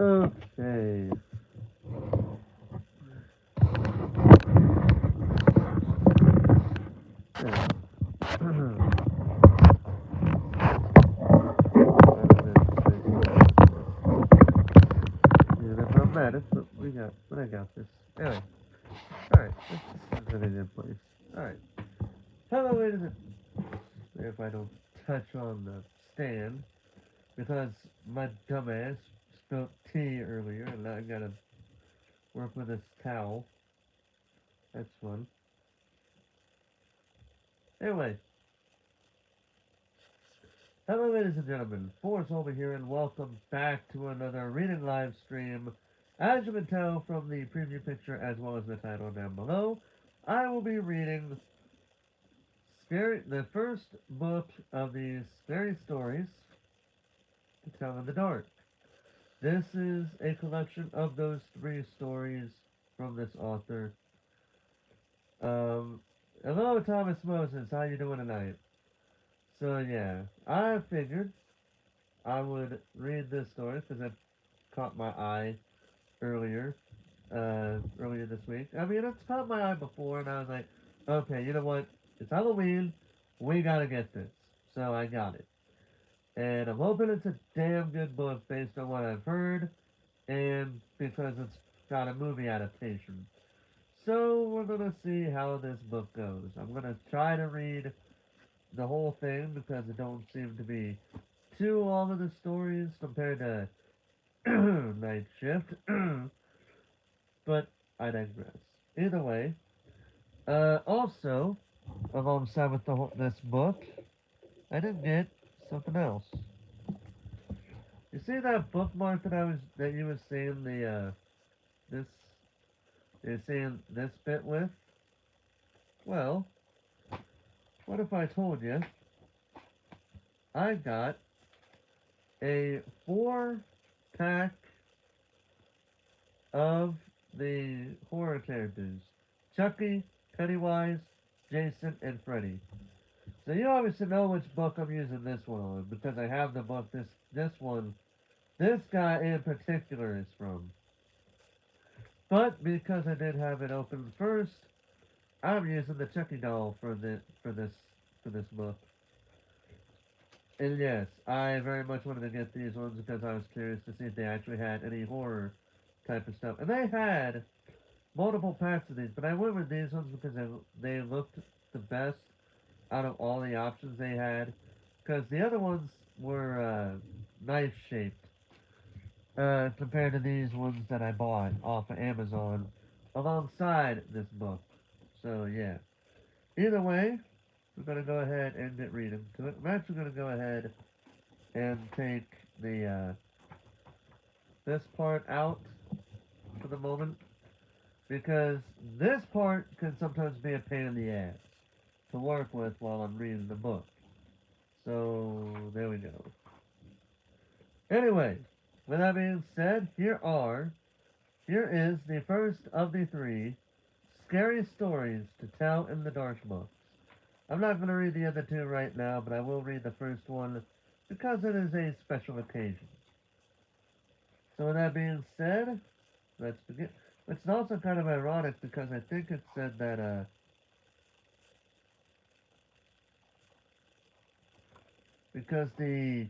Okay. Yeah. Even if I'm mad, but I got this. Anyway, alright, this is in a good place. Alright. Hello, ladies and if I don't touch on the stand, because my dumbass spilled tea earlier, and now I gotta work with this towel. That's fun. Anyway, hello, ladies and gentlemen. Forrest over here, and welcome back to another reading live stream. As you can tell from the preview picture as well as the title down below, I will be reading the first book of these scary stories to tell in the dark. This is a collection of those three stories from this author. Um, Hello, Thomas Moses. How you doing tonight? So yeah, I figured I would read this story because it caught my eye earlier, earlier this week. I mean, it's caught my eye before, and I was like, okay, you know what? It's Halloween. We gotta get this. So I got it. And I'm hoping it's a damn good book based on what I've heard, and because it's got a movie adaptation. So we're gonna see how this book goes. I'm gonna try to read the whole thing because it don't seem to be too long of the stories compared to Night Shift. But I digress. Either way, also alongside with this book, I did get something else. You see that bookmark that you was seeing this you're seeing this bit with? Well, what if I told you I got a 4 pack of the horror characters: Chucky, Pennywise, Jason, and Freddy. So you obviously know which book I'm using this one on because I have the book this guy in particular is from. But because I did have it open first, I'm using the Chucky doll for this book. And yes, I very much wanted to get these ones because I was curious to see if they actually had any horror type of stuff. And they had multiple packs of these, but I went with these ones because they looked the best out of all the options they had. Because the other ones were knife shaped compared to these ones that I bought off of Amazon alongside this book. So yeah. Either way, we're gonna go ahead and get reading to it. I'm actually gonna go ahead and take the this part out for the moment because this part can sometimes be a pain in the ass to work with while I'm reading the book. So there we go. Anyway, with that being said, here is the first of the three scary stories to tell in the dark books. I'm not going to read the other two right now, but I will read the first one because it is a special occasion. So with that being said, let's begin. It's also kind of ironic because I think it said that because the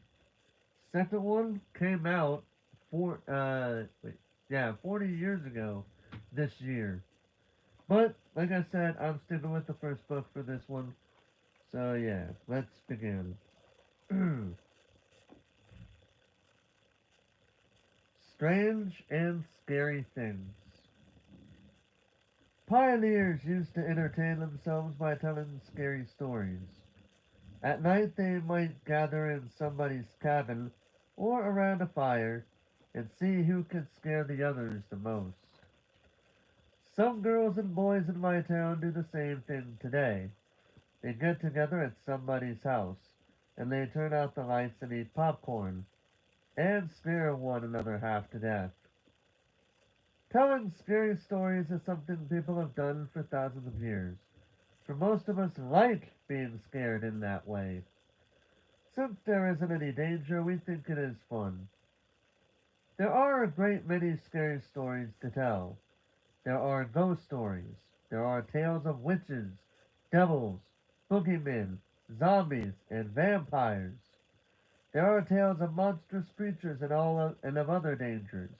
second one came out 40 years ago this year. But like I said, I'm sticking with the first book for this one. So yeah, let's begin. Strange and scary things. Pioneers used to entertain themselves by telling scary stories. At night they might gather in somebody's cabin or around a fire and see who could scare the others the most. Some girls and boys in my town do the same thing today. They get together at somebody's house and they turn out the lights and eat popcorn and scare one another half to death. Telling scary stories is something people have done for thousands of years. For most of us like being scared in that way. Since there isn't any danger, we think it is fun. There are a great many scary stories to tell. There are ghost stories. There are tales of witches, devils, boogeymen, zombies, and vampires. There are tales of monstrous creatures and of other dangers.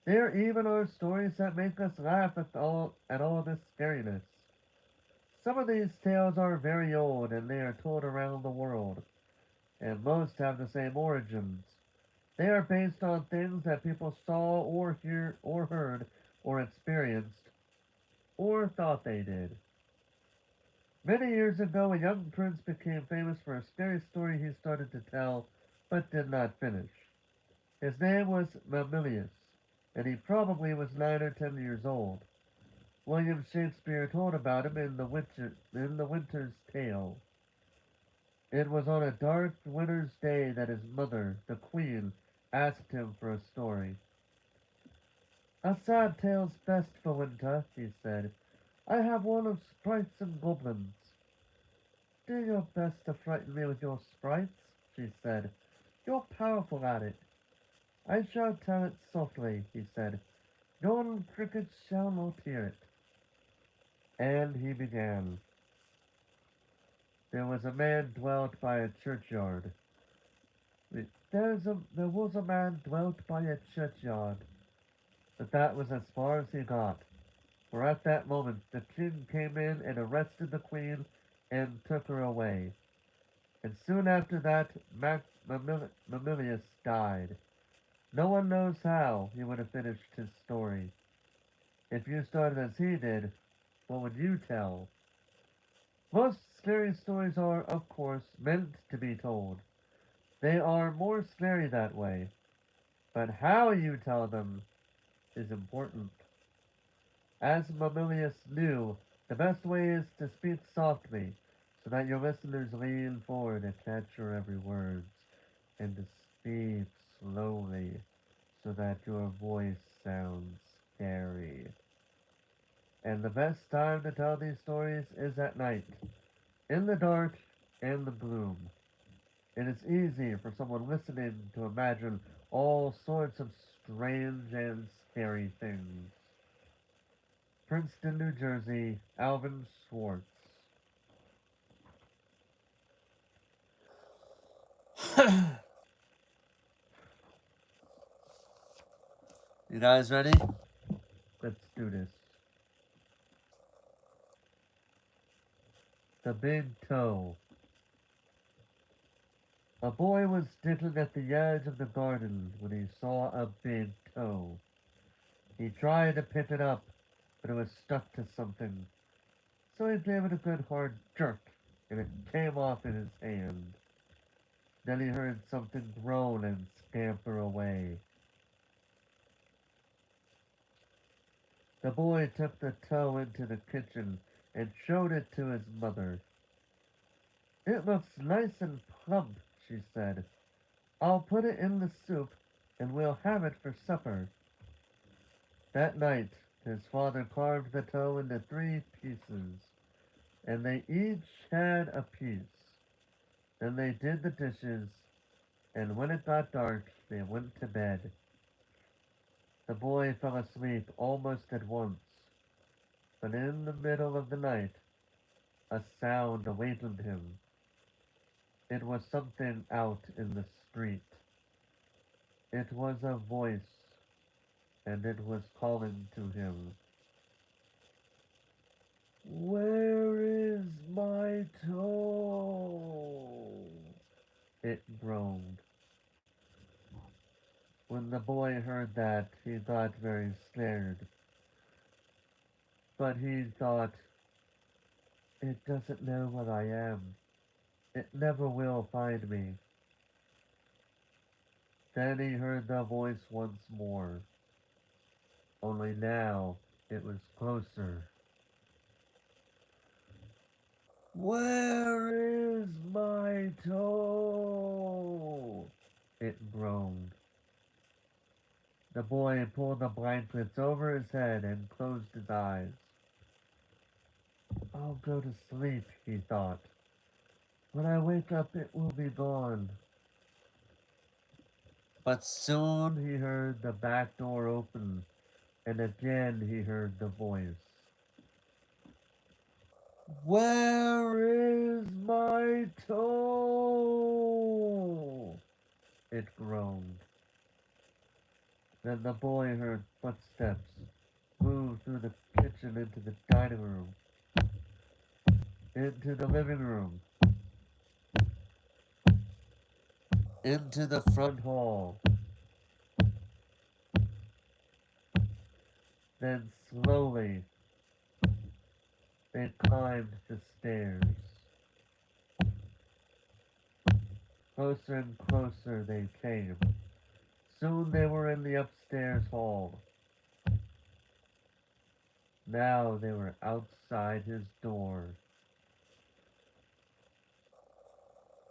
There even are stories that make us laugh at all this scariness. Some of these tales are very old and they are told around the world, and most have the same origins. They are based on things that people saw or hear or heard or experienced or thought they did. Many years ago, a young prince became famous for a scary story he started to tell but did not finish. His name was Mamilius, and he probably was 9 or 10 years old. William Shakespeare told about him in the Winter's Tale. It was on a dark winter's day that his mother, the queen, asked him for a story. A sad tale's best for winter, he said. I have one of sprites and goblins. Do your best to frighten me with your sprites, she said. You're powerful at it. I shall tell it softly, he said. Yon crickets shall not hear it. And he began. There was a man dwelt by a churchyard. There was a man dwelt by a churchyard, but that was as far as he got. For at that moment the king came in and arrested the queen and took her away. And soon after that Mamilius died. No one knows how he would have finished his story. If you started as he did, what would you tell? Most scary stories are, of course, meant to be told. They are more scary that way. But how you tell them is important. As Mamilius knew, the best way is to speak softly, so that your listeners lean forward to catch your every word, and to speak slowly, so that your voice sounds scary. And the best time to tell these stories is at night, in the dark and the gloom. It is easy for someone listening to imagine all sorts of strange and scary things. Princeton, New Jersey, Alvin Schwartz. You guys ready? Let's do this. The Big Toe. A boy was digging at the edge of the garden when he saw a big toe. He tried to pick it up, but it was stuck to something. So he gave it a good hard jerk, and it came off in his hand. Then he heard something groan and scamper away. The boy took the toe into the kitchen and showed it to his mother. It looks nice and plump, she said. I'll put it in the soup and we'll have it for supper. That night, his father carved the toe into 3 pieces, and they each had a piece. Then they did the dishes, and when it got dark, they went to bed. The boy fell asleep almost at once, but in the middle of the night, a sound awakened him. It was something out in the street. It was a voice, and it was calling to him. Where is my toe? It groaned. When the boy heard that, he got very scared. But he thought, it doesn't know what I am. It never will find me. Then he heard the voice once more, only now it was closer. Where is my toe? It groaned. The boy pulled the blankets over his head and closed his eyes. I'll go to sleep, he thought. When I wake up, it will be gone. But soon he heard the back door open, and again he heard the voice. Where is my toe? It groaned. Then the boy heard footsteps move through the kitchen into the dining room, into the living room, into the front hall. Then slowly they climbed the stairs. Closer and closer they came. Soon they were in the upstairs hall. Now they were outside his door.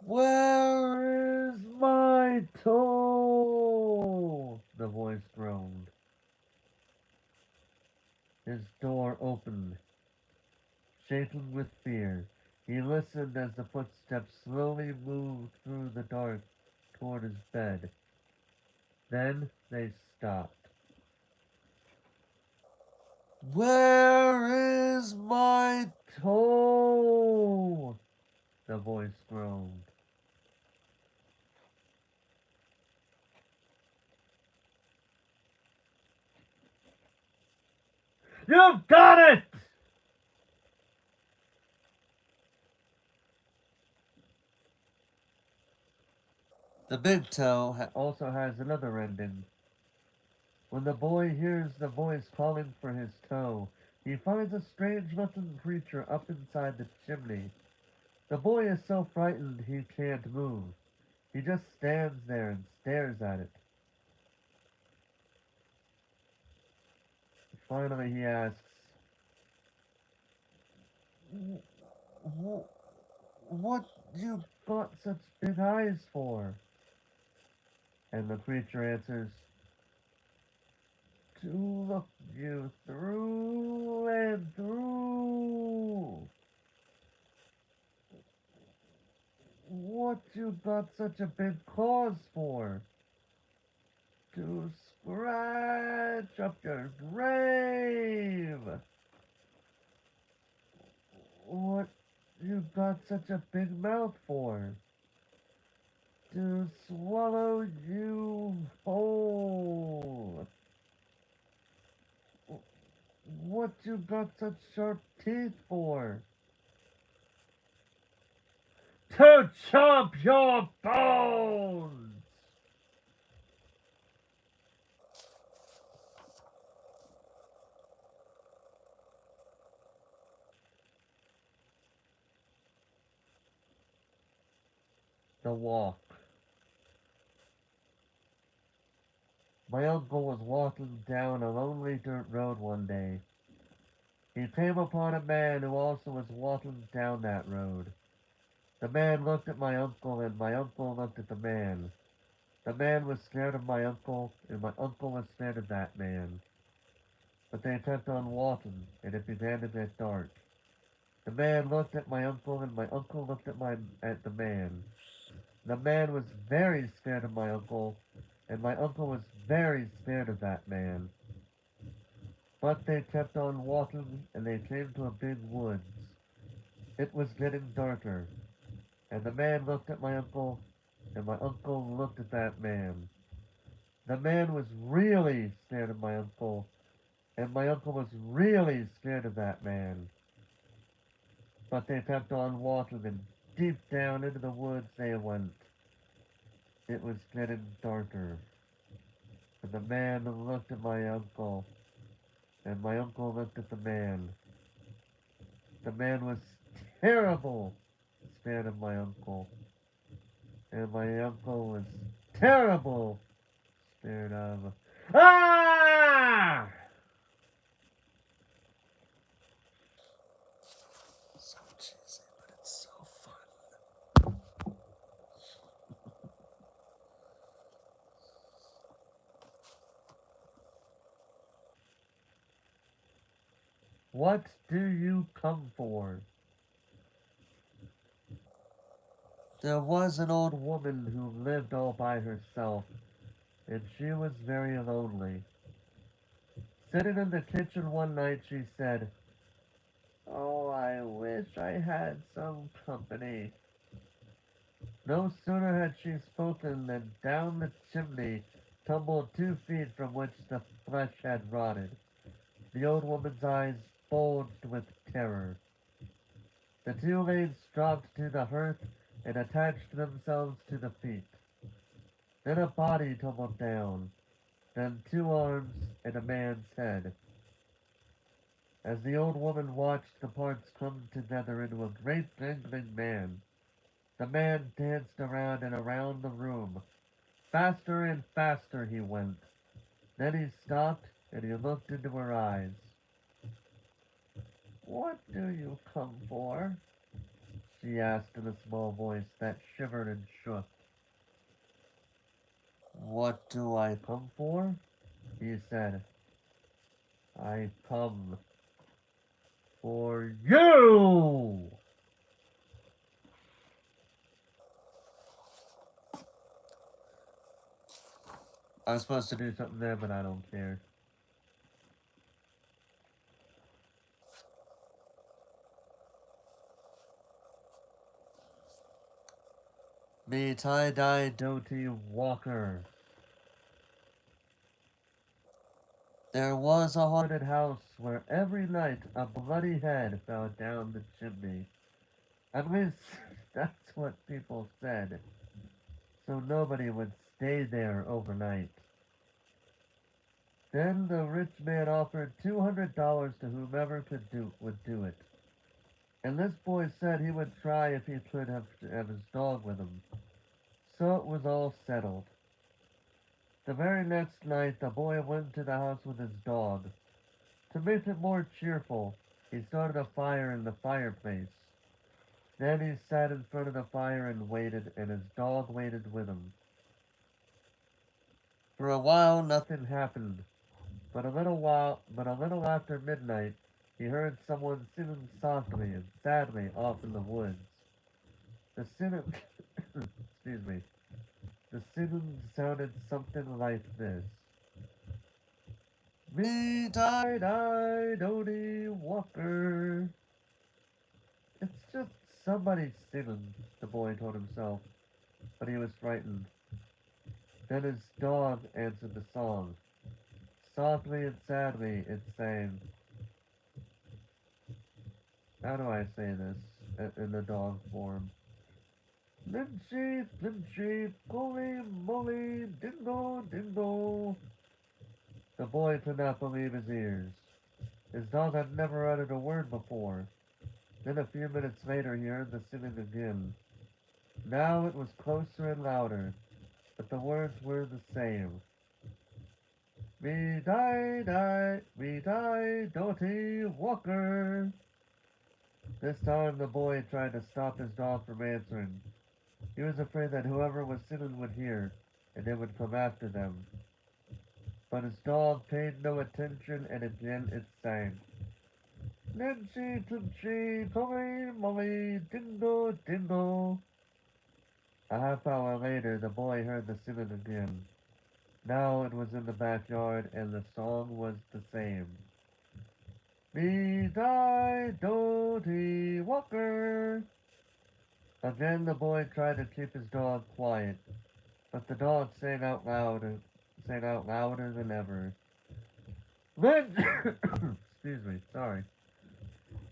Where is my toe? The voice groaned. His door opened. Shaking with fear, he listened as the footsteps slowly moved through the dark toward his bed. Then they stopped. Where is my toe? The voice groaned. You've got it! The big toe also has another ending. When the boy hears the voice calling for his toe, he finds a strange looking creature up inside the chimney. The boy is so frightened he can't move. He just stands there and stares at it. Finally he asks, What you got such big eyes for? And the creature answers, To look you through and through. What you got such a big claws for? To scratch up your grave. What you got such a big mouth for? To swallow you whole. What you got such sharp teeth for? To chomp your bones! The walk. My uncle was walking down a lonely dirt road one day. He came upon a man who also was walking down that road. The man looked at my uncle, and my uncle looked at the man. The man was scared of my uncle, and my uncle was scared of that man. But they kept on walking, and it began to get dark. The man looked at my uncle, and my uncle looked at the man. The man was very scared of my uncle, and my uncle was very scared of that man. But they kept on walking, and they came to a big woods. It was getting darker, and the man looked at my uncle, and my uncle looked at that man. The man was really scared of my uncle, and my uncle was really scared of that man. But they kept on walking, and deep down into the woods they went. It was getting darker, and the man looked at my uncle, and my uncle looked at the man. The man was terrible scared of my uncle, and my uncle was terrible scared of. Ah! So cheesy, but it's so fun. What do you come for? There was an old woman who lived all by herself. and she was very lonely. Sitting in the kitchen one night, she said, "Oh, I wish I had some company." No sooner had she spoken than down the chimney tumbled 2 feet from which the flesh had rotted. The old woman's eyes bulged with terror. The 2 legs dropped to the hearth and attached themselves to the feet. Then a body tumbled down, then 2 arms and a man's head. As the old woman watched the parts come together into a great dangling man, the man danced around and around the room. Faster and faster he went. Then he stopped and he looked into her eyes. "What do you come for?" she asked in a small voice that shivered and shook. "What do I come for?" he said. "I come for you!" I was supposed to do something there, but I don't care. Me tie-dye Doty Walker. There was a haunted house where every night a bloody head fell down the chimney. At least that's what people said. So nobody would stay there overnight. Then the rich man offered $200 to whomever would do it. And this boy said he would try if he could have his dog with him. So it was all settled. The very next night the boy went to the house with his dog. To make it more cheerful, he started a fire in the fireplace. Then he sat in front of the fire and waited, and his dog waited with him. For a while nothing happened, but a little after midnight, he heard someone singing softly and sadly off in the woods. The singing, excuse me, the singing sounded something like this: "Me tie-dye Dodie Walker." It's just somebody singing, the boy told himself, but he was frightened. Then his dog answered the song. Softly and sadly it sang, how do I say this in the dog form? "Lynchy, flinchy, holy moly, dingo, dingo." The boy could not believe his ears. His dog had never uttered a word before. Then a few minutes later he heard the singing again. Now it was closer and louder, but the words were the same. Me die, Doty Walker." This time the boy tried to stop his dog from answering. He was afraid that whoever was singing would hear, and they would come after them. But his dog paid no attention, and again it sang, "Nancy, Clinchy, Colly, Molly, Dingo, Dingo." A half hour later the boy heard the singing again. Now it was in the backyard, and the song was the same. "Me die, Doty Walker." Again the boy tried to keep his dog quiet, but the dog sang out louder than ever. Lynch, excuse me, sorry.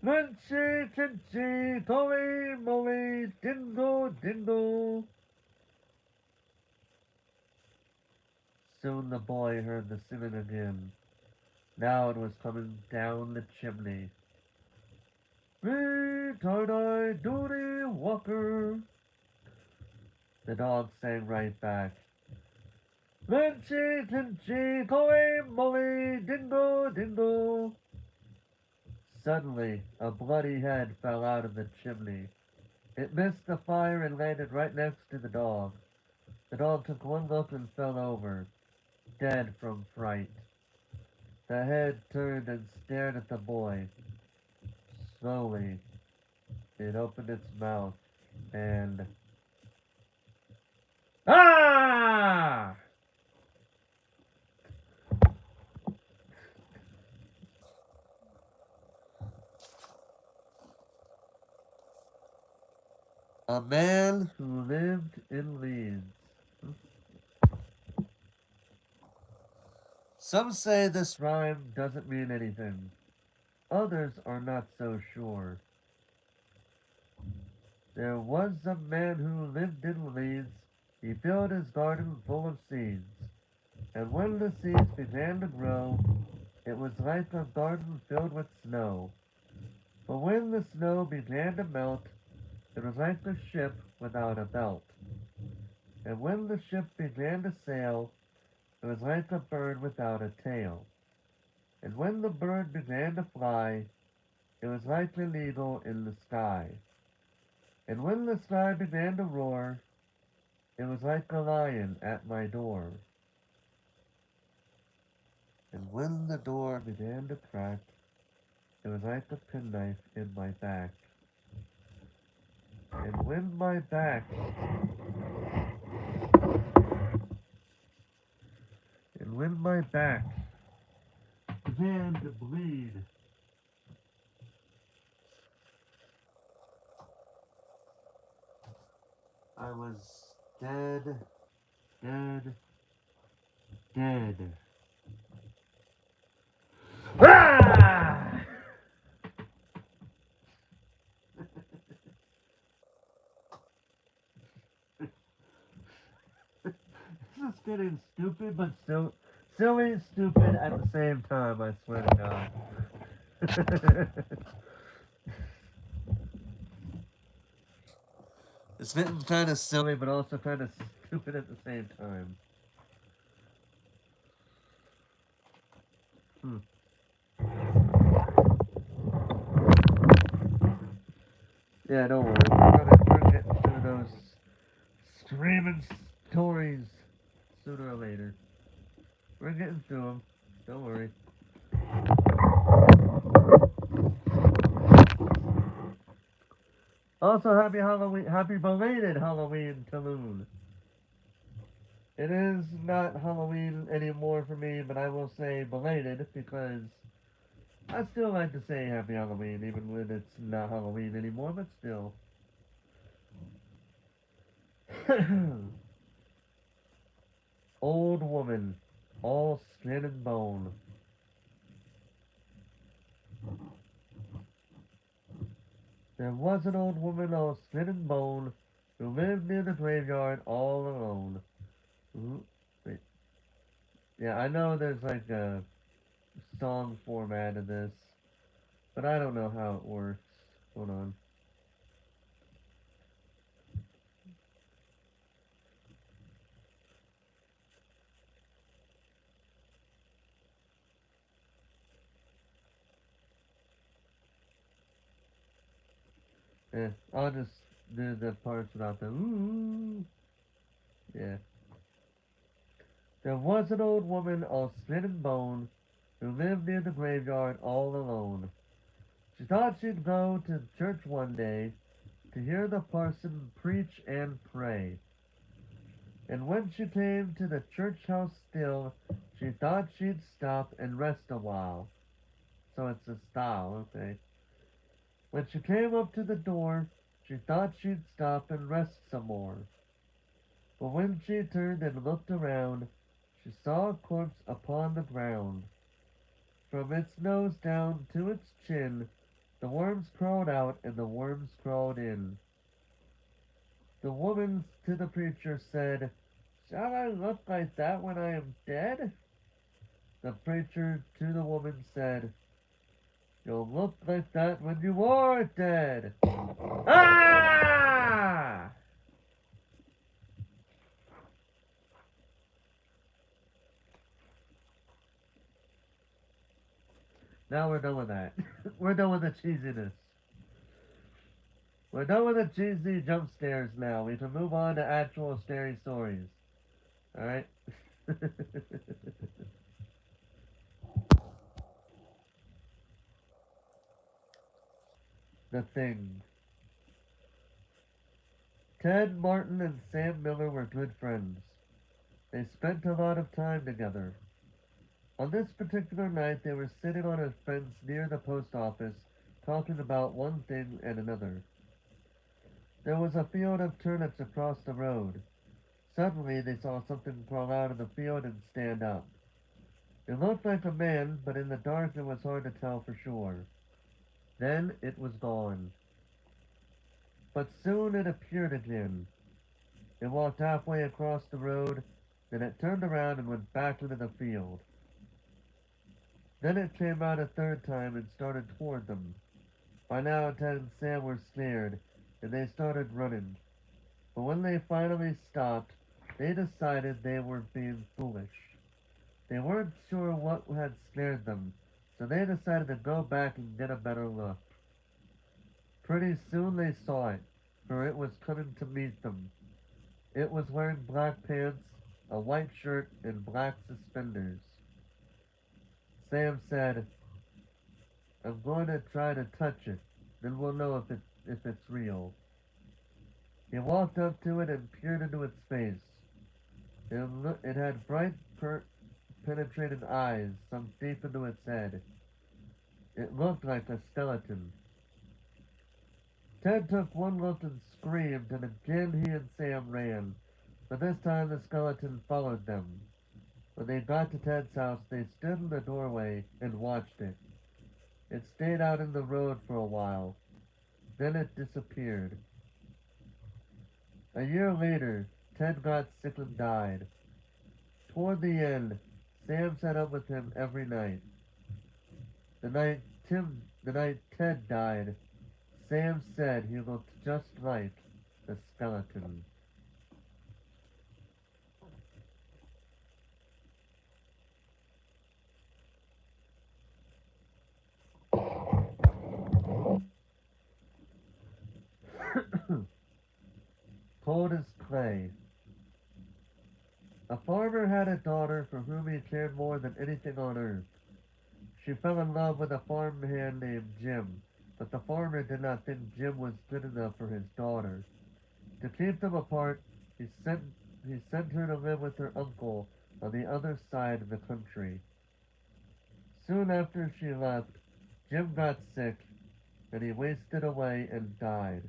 "Lynchy, chinchy, colly, molly, dingo, dingo." Soon the boy heard the singing again. Now it was coming down the chimney. "Me tie-dye Doody Walker." The dog sang right back. "Lynchy, chinchy, colly, molly, dingo, dingo." Suddenly, a bloody head fell out of the chimney. It missed the fire and landed right next to the dog. The dog took one look and fell over, dead from fright. The head turned and stared at the boy. Slowly, it opened its mouth and... Ah! A man who lived in Leeds. Some say this rhyme doesn't mean anything. Others are not so sure. There was a man who lived in Leeds. He filled his garden full of seeds. And when the seeds began to grow, it was like a garden filled with snow. But when the snow began to melt, it was like a ship without a belt. And when the ship began to sail, it was like a bird without a tail. And when the bird began to fly, it was like an eagle in the sky. And when the sky began to roar, it was like a lion at my door. And when the door began to crack, it was like a penknife in my back. And when my back, and when my back began to bleed, I was dead, dead, dead. Ah! This is getting stupid, but still silly, stupid at the same time. I swear to God. It's getting kind of silly, but also kind of stupid at the same time. Hmm. Yeah, don't worry. We're getting through those screaming stories sooner or later. We're getting through them. Don't worry. Also, happy Halloween, happy belated Halloween to Loon. It is not Halloween anymore for me, but I will say belated because I still like to say happy Halloween even when it's not Halloween anymore, but still. Old woman, all skin and bone. There was an old woman all skin and bone who lived near the graveyard all alone. Ooh, wait. Yeah, I know there's like a song format of this, but I don't know how it works. Hold on. I'll just do the parts without the ooh. Yeah. There was an old woman all skin and bone who lived near the graveyard all alone. She thought she'd go to church one day to hear the parson preach and pray. And when she came to the church house still, she thought she'd stop and rest a while. So it's a style, okay. When she came up to the door, she thought she'd stop and rest some more. But when she turned and looked around, she saw a corpse upon the ground. From its nose down to its chin, the worms crawled out and the worms crawled in. The woman to the preacher said, "Shall I look like that when I am dead?" The preacher to the woman said, "You'll look like that when you are dead." Ah! Now we're done with that. We're done with the cheesiness. We're done with the cheesy jump scares now. We can move on to actual scary stories. Alright? The Thing. Ted Martin and Sam Miller were good friends. They spent a lot of time together. On this particular night, they were sitting on a fence near the post office, talking about one thing and another. There was a field of turnips across the road. Suddenly they saw something crawl out of the field and stand up. It looked like a man, but in the dark it was hard to tell for sure. Then it was gone. But soon it appeared again. It walked halfway across the road, then it turned around and went back into the field. Then it came out a third time and started toward them. By now Ted and Sam were scared, and they started running. But when they finally stopped, they decided they were being foolish. They weren't sure what had scared them, so they decided to go back and get a better look. Pretty soon they saw it, for it was coming to meet them. It was wearing black pants, a white shirt, and black suspenders. Sam said, I'm going to try to touch it, then we'll know if it's real. He walked up to it and peered into its face. It had bright, penetrating eyes sunk deep into its head. It looked like a skeleton. Ted took one look and screamed, and again he and Sam ran, but this time the skeleton followed them. When they got to Ted's house, they stood in the doorway and watched it. It stayed out in the road for a while. Then it disappeared. A year later, Ted got sick and died. Toward the end, Sam sat up with him every night. The night Ted died, Sam said he looked just like the skeleton. Cold as clay. A farmer had a daughter for whom he cared more than anything on earth. She fell in love with a farmhand named Jim, but the farmer did not think Jim was good enough for his daughter. To keep them apart, he sent he sent her to live with her uncle on the other side of the country. Soon after she left, Jim got sick, and he wasted away and died.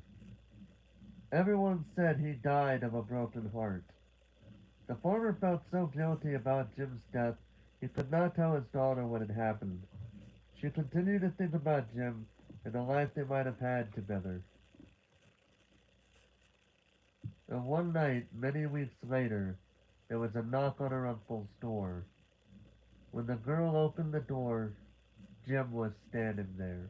Everyone said he died of a broken heart. The farmer felt so guilty about Jim's death he could not tell his daughter what had happened. She continued to think about Jim and the life they might have had together. And one night, many weeks later, there was a knock on her uncle's door. When the girl opened the door, Jim was standing there.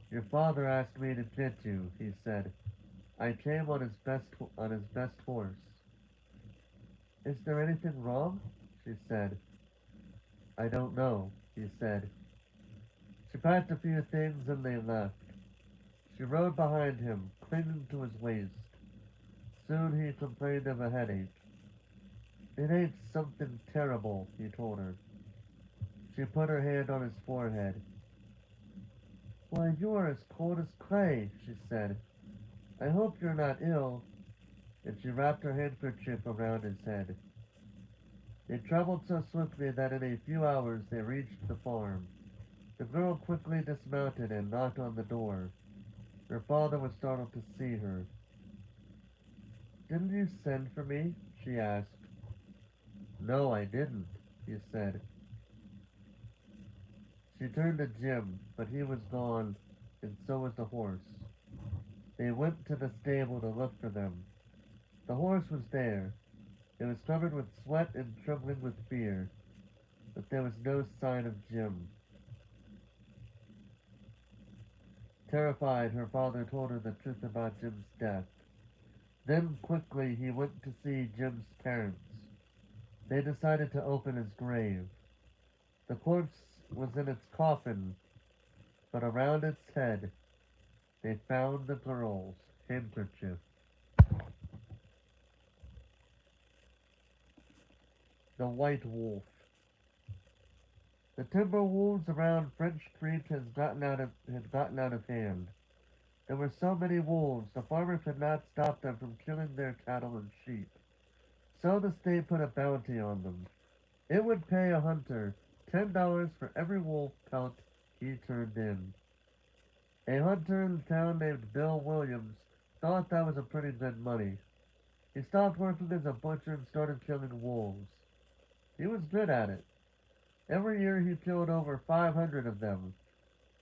Your father asked me to get you, he said. I came on his best horse. Is there anything wrong? She said. I don't know, he said. She packed a few things and they left. She rode behind him, clinging to his waist. Soon he complained of a headache. It ain't something terrible, he told her. She put her hand on his forehead. Why, you are as cold as clay, she said. I hope you're not ill. And she wrapped her handkerchief around his head. They traveled so swiftly that in a few hours they reached the farm. The girl quickly dismounted and knocked on the door. Her father was startled to see her. Didn't you send for me? She asked. No, I didn't, he said. She turned to Jim, but he was gone, and so was the horse. They went to the stable to look for them. The horse was there. It was covered with sweat and trembling with fear, but there was no sign of Jim. Terrified, her father told her the truth about Jim's death. Then quickly he went to see Jim's parents. They decided to open his grave. The corpse was in its coffin, but around its head they found the girl's handkerchief. The White Wolf. The timber wolves around French Creek had gotten out of hand. There were so many wolves, the farmer could not stop them from killing their cattle and sheep. So the state put a bounty on them. It would pay a hunter $10 for every wolf pelt he turned in. A hunter in town named Bill Williams thought that was a pretty good money. He stopped working as a butcher and started killing wolves. He was good at it. Every year he killed over 500 of them.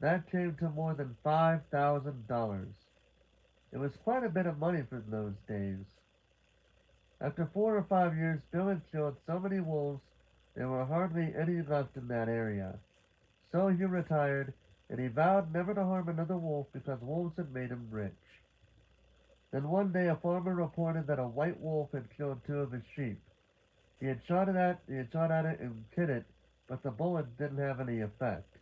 That came to more than $5,000. It was quite a bit of money for those days. After 4 or 5 years, Bill had killed so many wolves there were hardly any left in that area. So he retired, and he vowed never to harm another wolf because wolves had made him rich. Then one day a farmer reported that a white wolf had killed two of his sheep. He had shot at it and hit it, but the bullet didn't have any effect.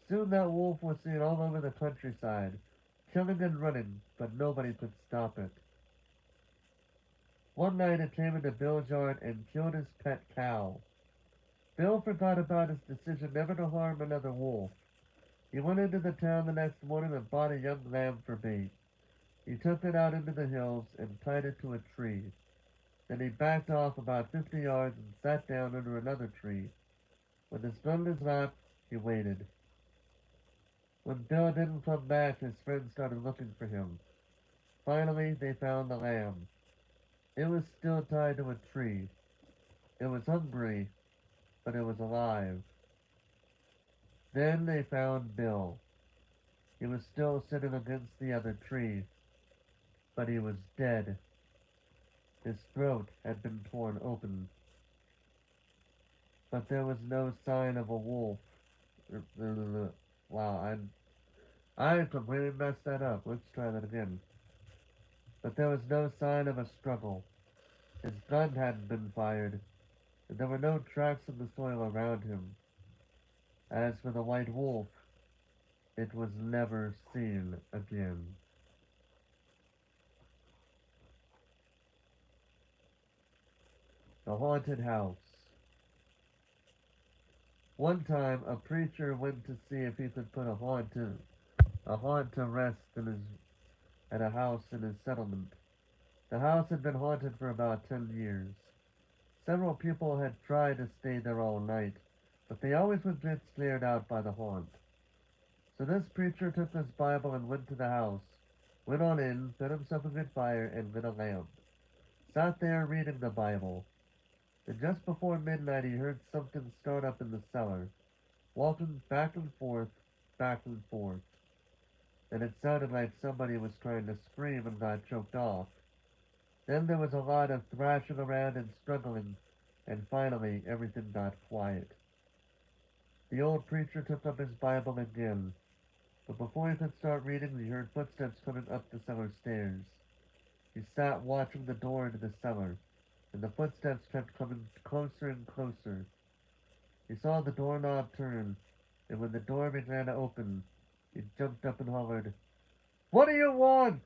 Soon that wolf was seen all over the countryside, killing and running, but nobody could stop it. One night it came into Bill's yard and killed his pet cow. Bill forgot about his decision never to harm another wolf. He went into the town the next morning and bought a young lamb for bait. He took it out into the hills and tied it to a tree. Then he backed off about 50 yards and sat down under another tree. With his gun in his lap, he waited. When Bill didn't come back, his friends started looking for him. Finally, they found the lamb. It was still tied to a tree. It was hungry, but it was alive. Then they found Bill. He was still sitting against the other tree, but he was dead. His throat had been torn open, but there was no sign of a wolf. Wow, I completely messed that up. Let's try that again. But there was no sign of a struggle. His gun hadn't been fired, and there were no tracks in the soil around him. As for the white wolf, it was never seen again. The Haunted House. One time, a preacher went to see if he could put a haunt to rest at a house in his settlement. The house had been haunted for about 10 years. Several people had tried to stay there all night, but they always would get scared out by the haunt. So this preacher took his Bible and went to the house, went on in, fed himself a good fire, and lit a lamp. Sat there reading the Bible. And just before midnight he heard something start up in the cellar, walking back and forth. And it sounded like somebody was trying to scream and got choked off. Then there was a lot of thrashing around and struggling, and finally everything got quiet. The old preacher took up his Bible again, but before he could start reading, he heard footsteps coming up the cellar stairs. He sat watching the door into the cellar, and the footsteps kept coming closer and closer. He saw the doorknob turn, and when the door began to open, he jumped up and hollered, "What do you want?"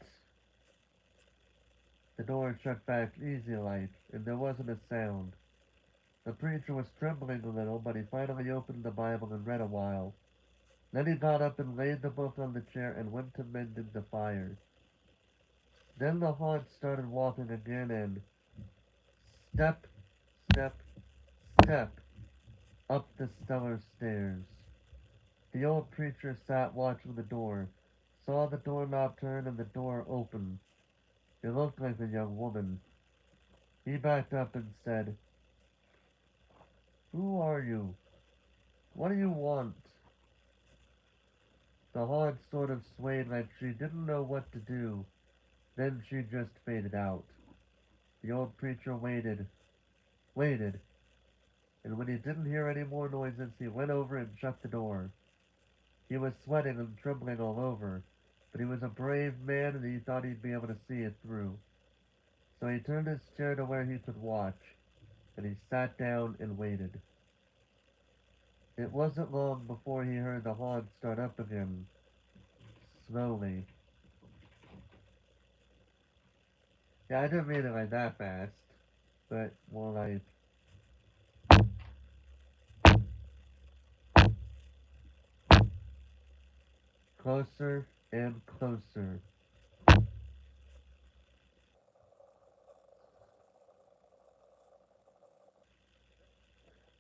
The door shut back easy like, and there wasn't a sound. The preacher was trembling a little, but he finally opened the Bible and read a while. Then he got up and laid the book on the chair and went to mending the fire. Then the haunt started walking again and step, step, step up the cellar stairs. The old preacher sat watching the door, saw the doorknob turn and the door open. It looked like a young woman. He backed up and said, "Who are you? What do you want?" The haunt sort of swayed like she didn't know what to do. Then she just faded out. The old preacher waited, and when he didn't hear any more noises, he went over and shut the door. He was sweating and trembling all over, but he was a brave man and he thought he'd be able to see it through. So he turned his chair to where he could watch, and he sat down and waited. It wasn't long before he heard the haunt start up again, slowly. Yeah, I didn't read it like that fast, but more like closer and closer.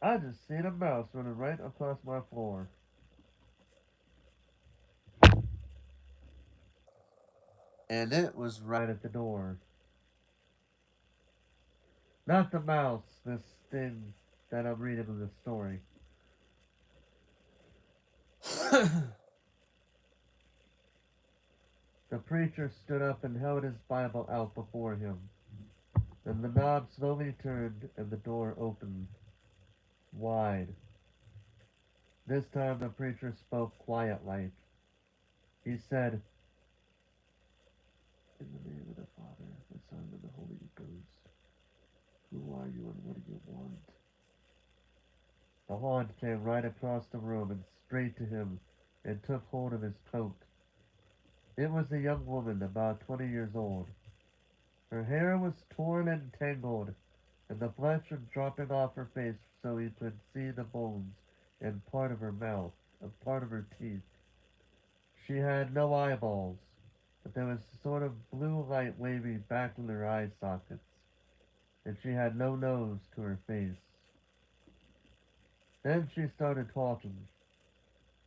I just seen a mouse running right across my floor. and it was right at the door. Not the mouse, this thing that I'm reading in the story. The preacher stood up and held his Bible out before him. Then the knob slowly turned and the door opened wide. This time the preacher spoke quiet like. He said, "In the name of the Father, the Son, and the Holy Ghost, who are you and what do you want?" The haunt came right across the room and straight to him and took hold of his coat. It was a young woman about 20 years old. Her hair was torn and tangled, and the flesh was dropping off her face so he could see the bones and part of her mouth, and part of her teeth. She had no eyeballs, but there was a sort of blue light waving back in her eye sockets, and she had no nose to her face. Then she started talking.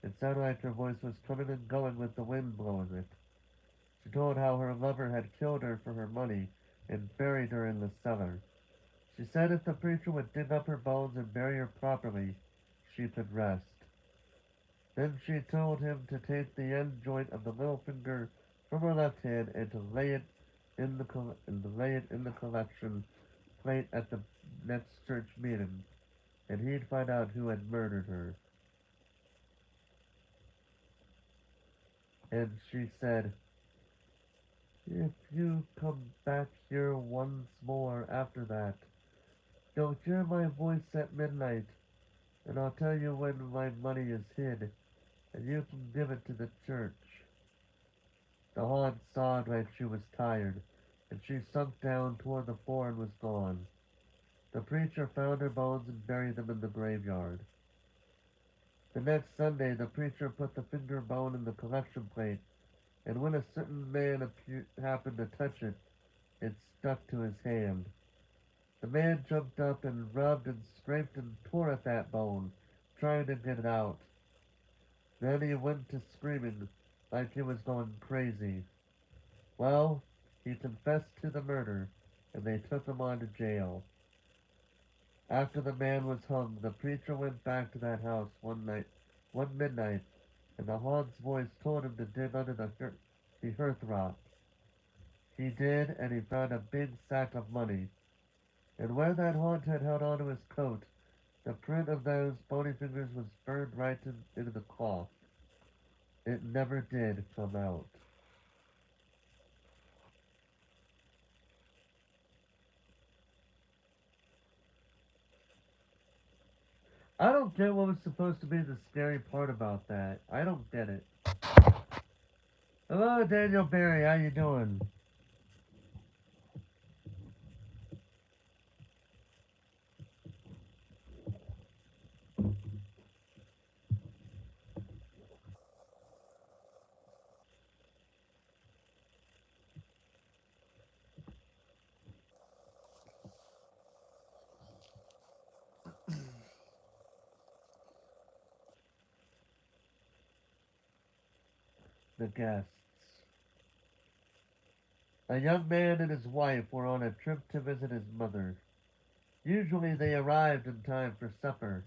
It sounded like her voice was coming and going with the wind blowing it. She told how her lover had killed her for her money and buried her in the cellar. She said if the preacher would dig up her bones and bury her properly, she could rest. Then she told him to take the end joint of the little finger from her left hand and to lay it in the collection plate at the next church meeting, and he'd find out who had murdered her. And she said, "If you come back here once more after that, you'll hear my voice at midnight, and I'll tell you when my money is hid, and you can give it to the church." The haunt sobbed like she was tired, and she sunk down toward the floor and was gone. The preacher found her bones and buried them in the graveyard. The next Sunday, the preacher put the finger bone in the collection plate, and when a certain man happened to touch it, it stuck to his hand. The man jumped up and rubbed and scraped and tore at that bone, trying to get it out. Then he went to screaming like he was going crazy. Well, he confessed to the murder, and they took him on to jail. After the man was hung, the preacher went back to that house one midnight, and the haunt's voice told him to dig under the hearthrug. He did, and he found a big sack of money. And where that haunt had held onto his coat, the print of those bony fingers was burned right into the cloth. It never did come out. I don't get what was supposed to be the scary part about that. I don't get it. Hello, Daniel Barry. How you doing? The guests. A young man and his wife were on a trip to visit his mother. Usually they arrived in time for supper,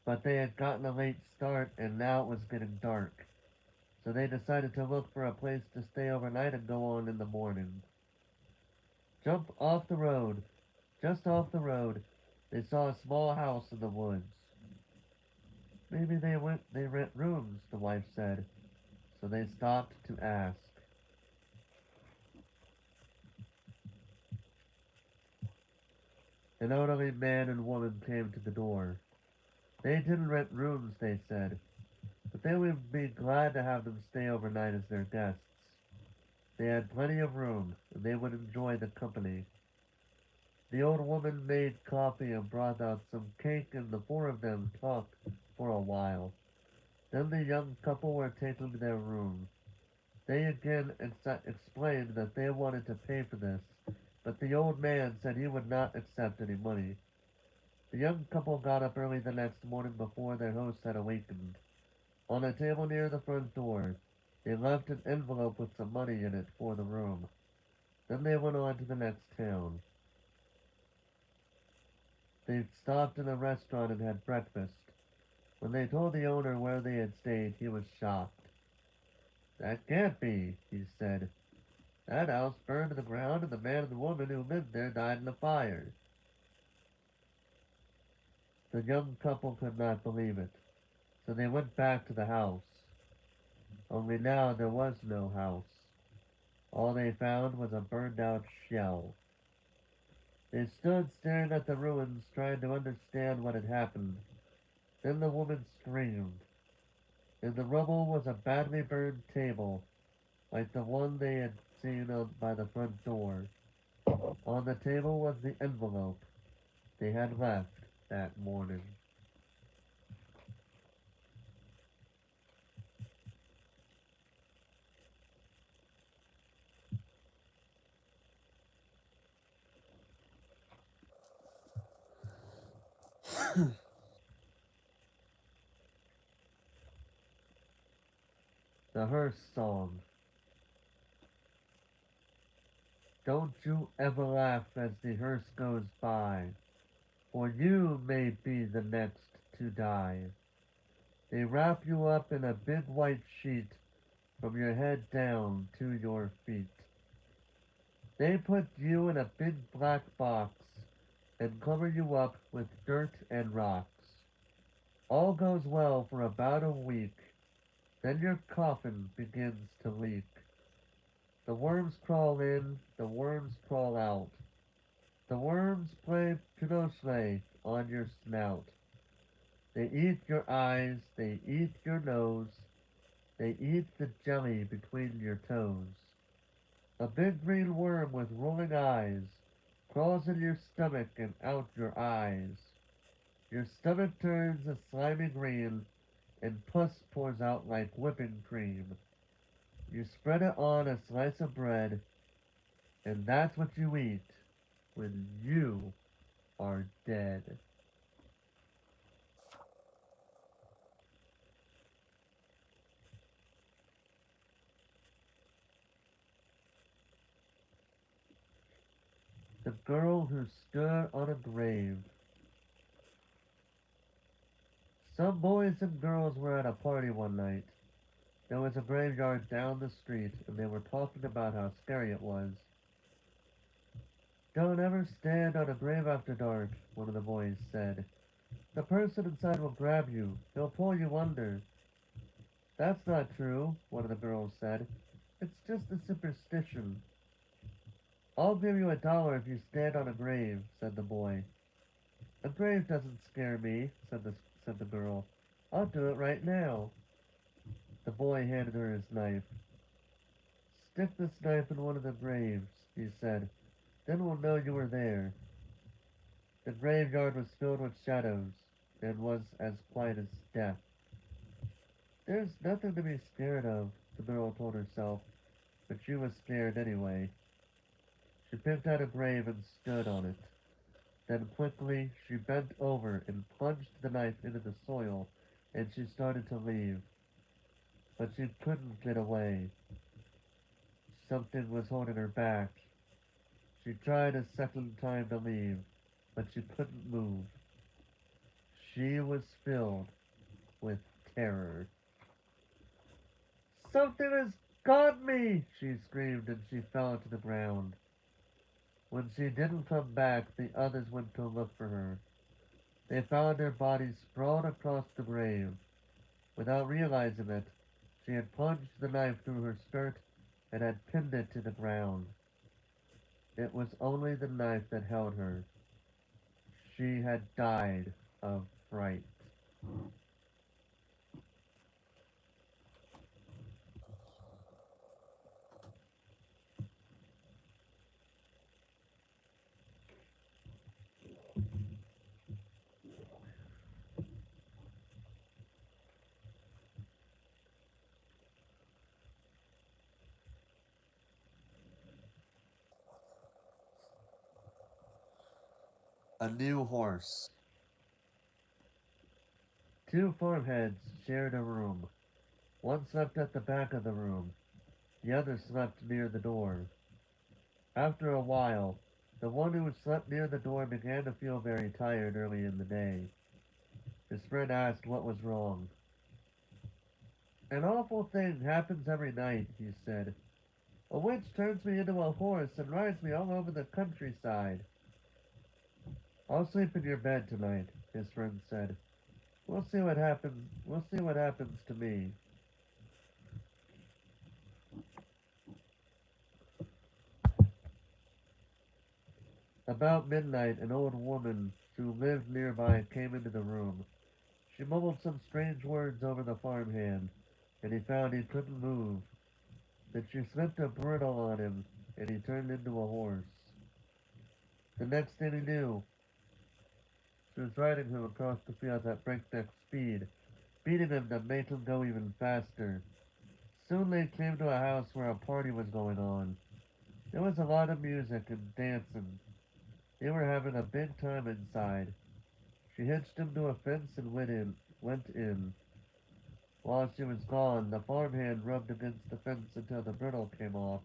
but they had gotten a late start and now it was getting dark. So they decided to look for a place to stay overnight and go on in the morning. Jump off the road. Just off the road, they saw a small house in the woods. Maybe they rent rooms, the wife said. So they stopped to ask. An elderly man and woman came to the door. They didn't rent rooms, they said, but they would be glad to have them stay overnight as their guests. They had plenty of room, and they would enjoy the company. The old woman made coffee and brought out some cake, and the four of them talked for a while. Then the young couple were taken to their room. They again explained that they wanted to pay for this, but the old man said he would not accept any money. The young couple got up early the next morning before their host had awakened. On a table near the front door, They left an envelope with some money in it for the room. Then they went on to the next town. They stopped in a restaurant and had breakfast. When they told the owner where they had stayed, he was shocked. That can't be, he said. That house burned to the ground and the man and the woman who lived there died in a fire. The young couple could not believe it, so they went back to the house. Only now there was no house. All they found was a burned out shell. They stood staring at the ruins, trying to understand what had happened. Then the woman screamed. In the rubble was a badly burned table, like the one they had seen by the front door. On the table was the envelope they had left that morning. The hearse song. Don't you ever laugh as the hearse goes by, for you may be the next to die. They wrap you up in a big white sheet from your head down to your feet. They put you in a big black box and cover you up with dirt and rocks. All goes well for about a week, then your coffin begins to leak. The worms crawl in, the worms crawl out. The worms play Pinochle on your snout. They eat your eyes, they eat your nose, they eat the jelly between your toes. A big green worm with rolling eyes crawls in your stomach and out your eyes. Your stomach turns a slimy green, and pus pours out like whipping cream. You spread it on a slice of bread, and that's what you eat when you are dead. The girl who stood on a grave. Some boys and girls were at a party one night. There was a graveyard down the street, and they were talking about how scary it was. Don't ever stand on a grave after dark, one of the boys said. The person inside will grab you. He'll pull you under. That's not true, one of the girls said. It's just a superstition. I'll give you $1 if you stand on a grave, said the boy. A grave doesn't scare me, said the girl. I'll do it right now. The boy handed her his knife. Stick this knife in one of the graves, he said. Then we'll know you were there. The graveyard was filled with shadows, and was as quiet as death. There's nothing to be scared of, the girl told herself, but she was scared anyway. She picked out a grave and stood on it. Then quickly she bent over and plunged the knife into the soil, and she started to leave. But she couldn't get away. Something was holding her back. She tried a second time to leave, but she couldn't move. She was filled with terror. Something has got me, she screamed, and she fell to the ground. When she didn't come back, the others went to look for her. They found her body sprawled across the grave. Without realizing it, she had plunged the knife through her skirt and had pinned it to the ground. It was only the knife that held her. She had died of fright. A new horse. Two farmheads shared a room. One slept at the back of the room, the other slept near the door. After a while, the one who slept near the door began to feel very tired early in the day. His friend asked what was wrong. An awful thing happens every night, he said. A witch turns me into a horse and rides me all over the countryside. I'll sleep in your bed tonight, his friend said. We'll see what happens. We'll see what happens to me. About midnight, an old woman who lived nearby came into the room. She mumbled some strange words over the farmhand, and he found he couldn't move. Then she slipped a bridle on him, and he turned into a horse. The next thing he knew, she was riding him across the field at breakneck speed, beating him to make him go even faster. Soon they came to a house where a party was going on. There was a lot of music and dancing. They were having a big time inside. She hitched him to a fence and went in. While she was gone, the farmhand rubbed against the fence until the bridle came off,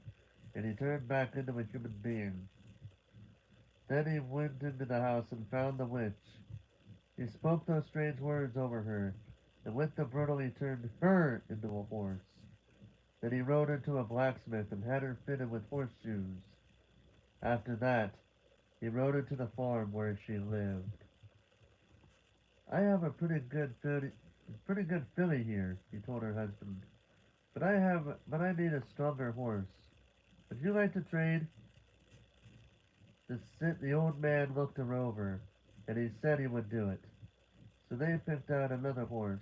and he turned back into a human being. Then he went into the house and found the witch. He spoke those strange words over her, and with the bridle he turned her into a horse. Then he rode her to a blacksmith and had her fitted with horseshoes. After that, he rode her to the farm where she lived. I have a pretty good filly here, he told her husband. But I need a stronger horse. Would you like to trade? The old man looked her over, and he said he would do it. So they picked out another horse,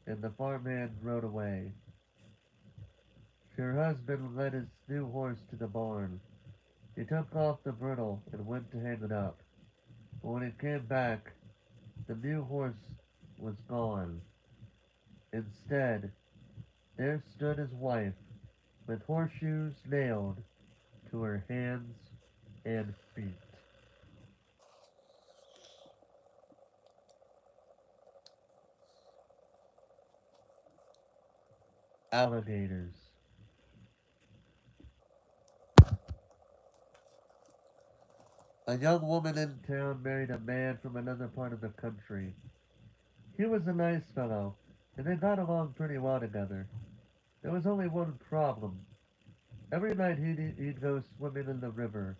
and the farmhand rode away. Her husband led his new horse to the barn. He took off the bridle and went to hang it up. But when he came back, the new horse was gone. Instead, there stood his wife, with horseshoes nailed to her hands and feet. Alligators. A young woman in town married a man from another part of the country. He was a nice fellow, and they got along pretty well together. There was only one problem. Every night he'd go swimming in the river.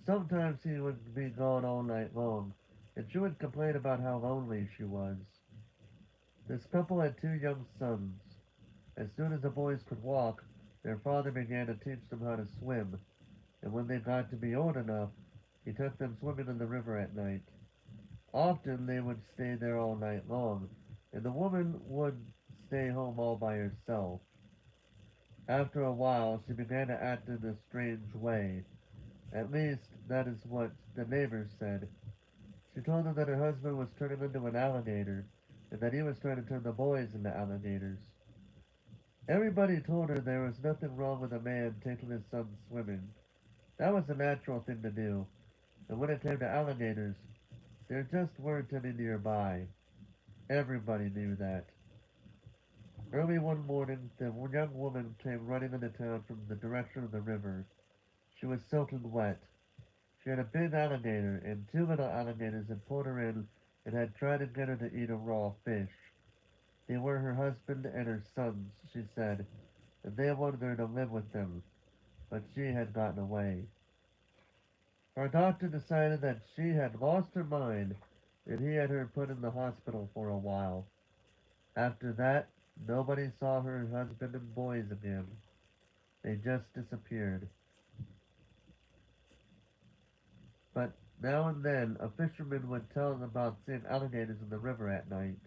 Sometimes he would be gone all night long, and she would complain about how lonely she was. This couple had two young sons. As soon as the boys could walk, their father began to teach them how to swim, and when they got to be old enough, he took them swimming in the river at night. Often they would stay there all night long, and the woman would stay home all by herself. After a while, she began to act in a strange way. At least, that is what the neighbors said. She told them that her husband was turning into an alligator, and that he was trying to turn the boys into alligators. Everybody told her there was nothing wrong with a man taking his son swimming. That was a natural thing to do, and when it came to alligators, there just weren't any nearby. Everybody knew that. Early one morning, the young woman came running into town from the direction of the river. She was soaking wet. She had a big alligator, and two little alligators had pulled her in and had tried to get her to eat a raw fish. They were her husband and her sons, she said, and they wanted her to live with them, but she had gotten away. Her doctor decided that she had lost her mind, and he had her put in the hospital for a while. After that, nobody saw her husband and boys again. They just disappeared. But now and then, a fisherman would tell them about seeing alligators in the river at night.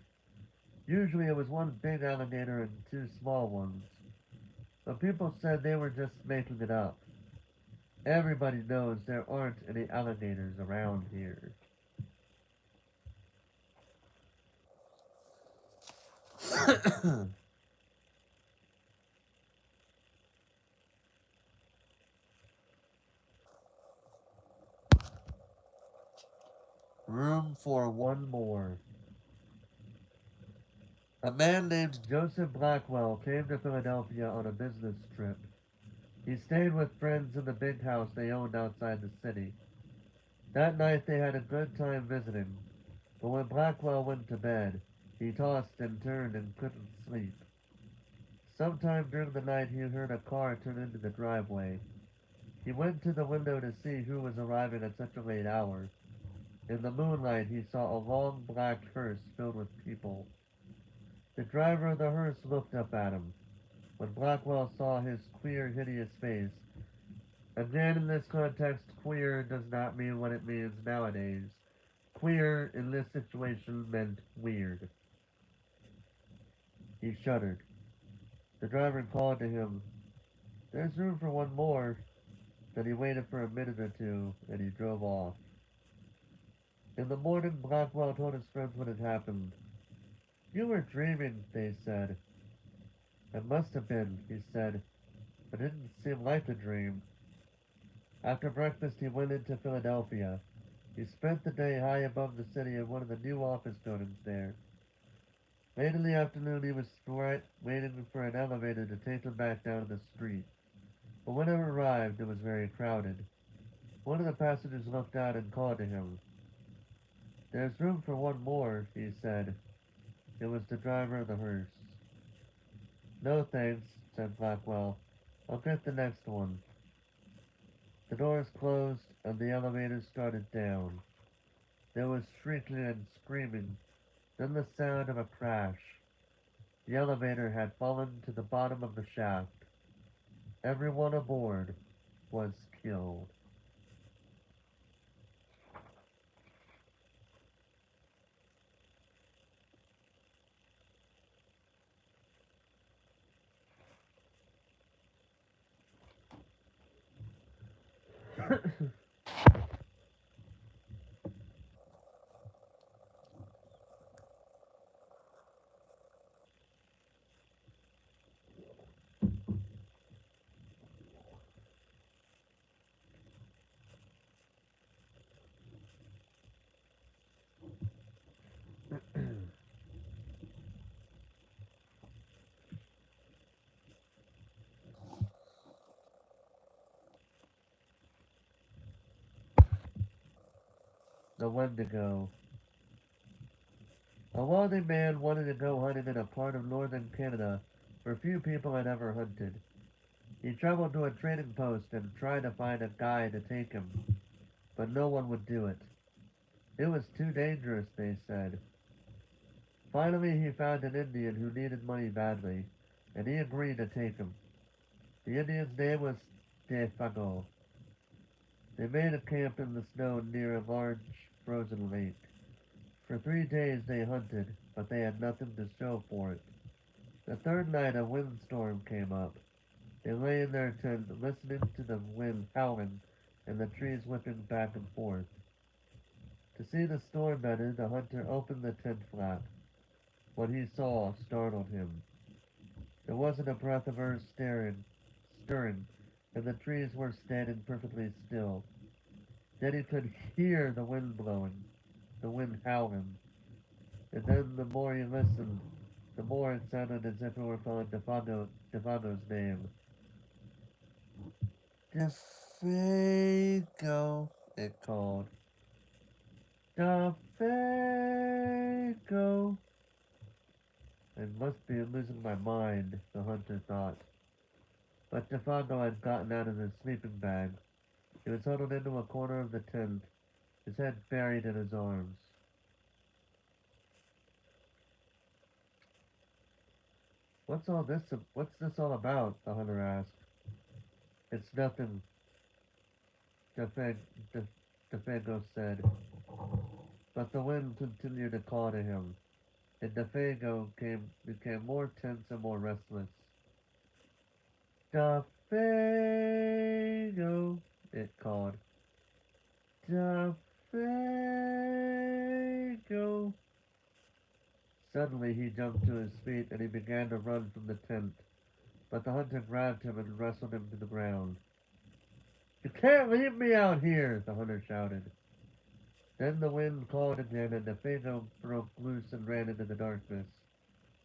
Usually it was one big alligator and two small ones, but people said they were just making it up. Everybody knows there aren't any alligators around here. Room for one more. A man named Joseph Blackwell came to Philadelphia on a business trip. He stayed with friends in the big house they owned outside the city. That night they had a good time visiting, but when Blackwell went to bed, he tossed and turned and couldn't sleep. Sometime during the night he heard a car turn into the driveway. He went to the window to see who was arriving at such a late hour. In the moonlight he saw a long black hearse filled with people. The driver of the hearse looked up at him. When Blackwell saw his queer, hideous face, again in this context, queer does not mean what it means nowadays. Queer in this situation meant weird. He shuddered. The driver called to him, "There's room for one more." Then he waited for a minute or two, and he drove off. In the morning, Blackwell told his friends what had happened. "You were dreaming," they said. "It must have been," he said, "but it didn't seem like a dream." After breakfast, he went into Philadelphia. He spent the day high above the city in one of the new office buildings there. Late in the afternoon, he was waiting for an elevator to take him back down to the street. But when it arrived, it was very crowded. One of the passengers looked out and called to him. "There's room for one more," he said. It was the driver of the hearse. "No thanks," said Blackwell. "I'll get the next one." The doors closed and the elevator started down. There was shrieking and screaming, then the sound of a crash. The elevator had fallen to the bottom of the shaft. Everyone aboard was killed. The Wendigo. A wealthy man wanted to go hunting in a part of northern Canada where few people had ever hunted. He traveled to a trading post and tried to find a guide to take him, but no one would do it. It was too dangerous, they said. Finally, he found an Indian who needed money badly, and he agreed to take him. The Indian's name was Defago. They made a camp in the snow near a large frozen lake. For 3 days they hunted, but they had nothing to show for it. The third night a windstorm came up. They lay in their tent listening to the wind howling and the trees whipping back and forth. To see the storm better, the hunter opened the tent flap. What he saw startled him. There wasn't a breath of earth stirring, and the trees were standing perfectly still. Then he could hear the wind blowing, the wind howling, and then the more he listened, the more it sounded as if it were calling Defago's name. Defago, it called. Defago. I must be losing my mind, the hunter thought. But Defago had gotten out of his sleeping bag. He was huddled into a corner of the tent, his head buried in his arms. What's this all about? The hunter asked. "It's nothing," Defeg, De, Defago said. But the wind continued to call to him, and became more tense and more restless. Defago, it called. Defago. Suddenly he jumped to his feet and he began to run from the tent, but the hunter grabbed him and wrestled him to the ground. "You can't leave me out here!" the hunter shouted. Then the wind called again and the Faygo broke loose and ran into the darkness.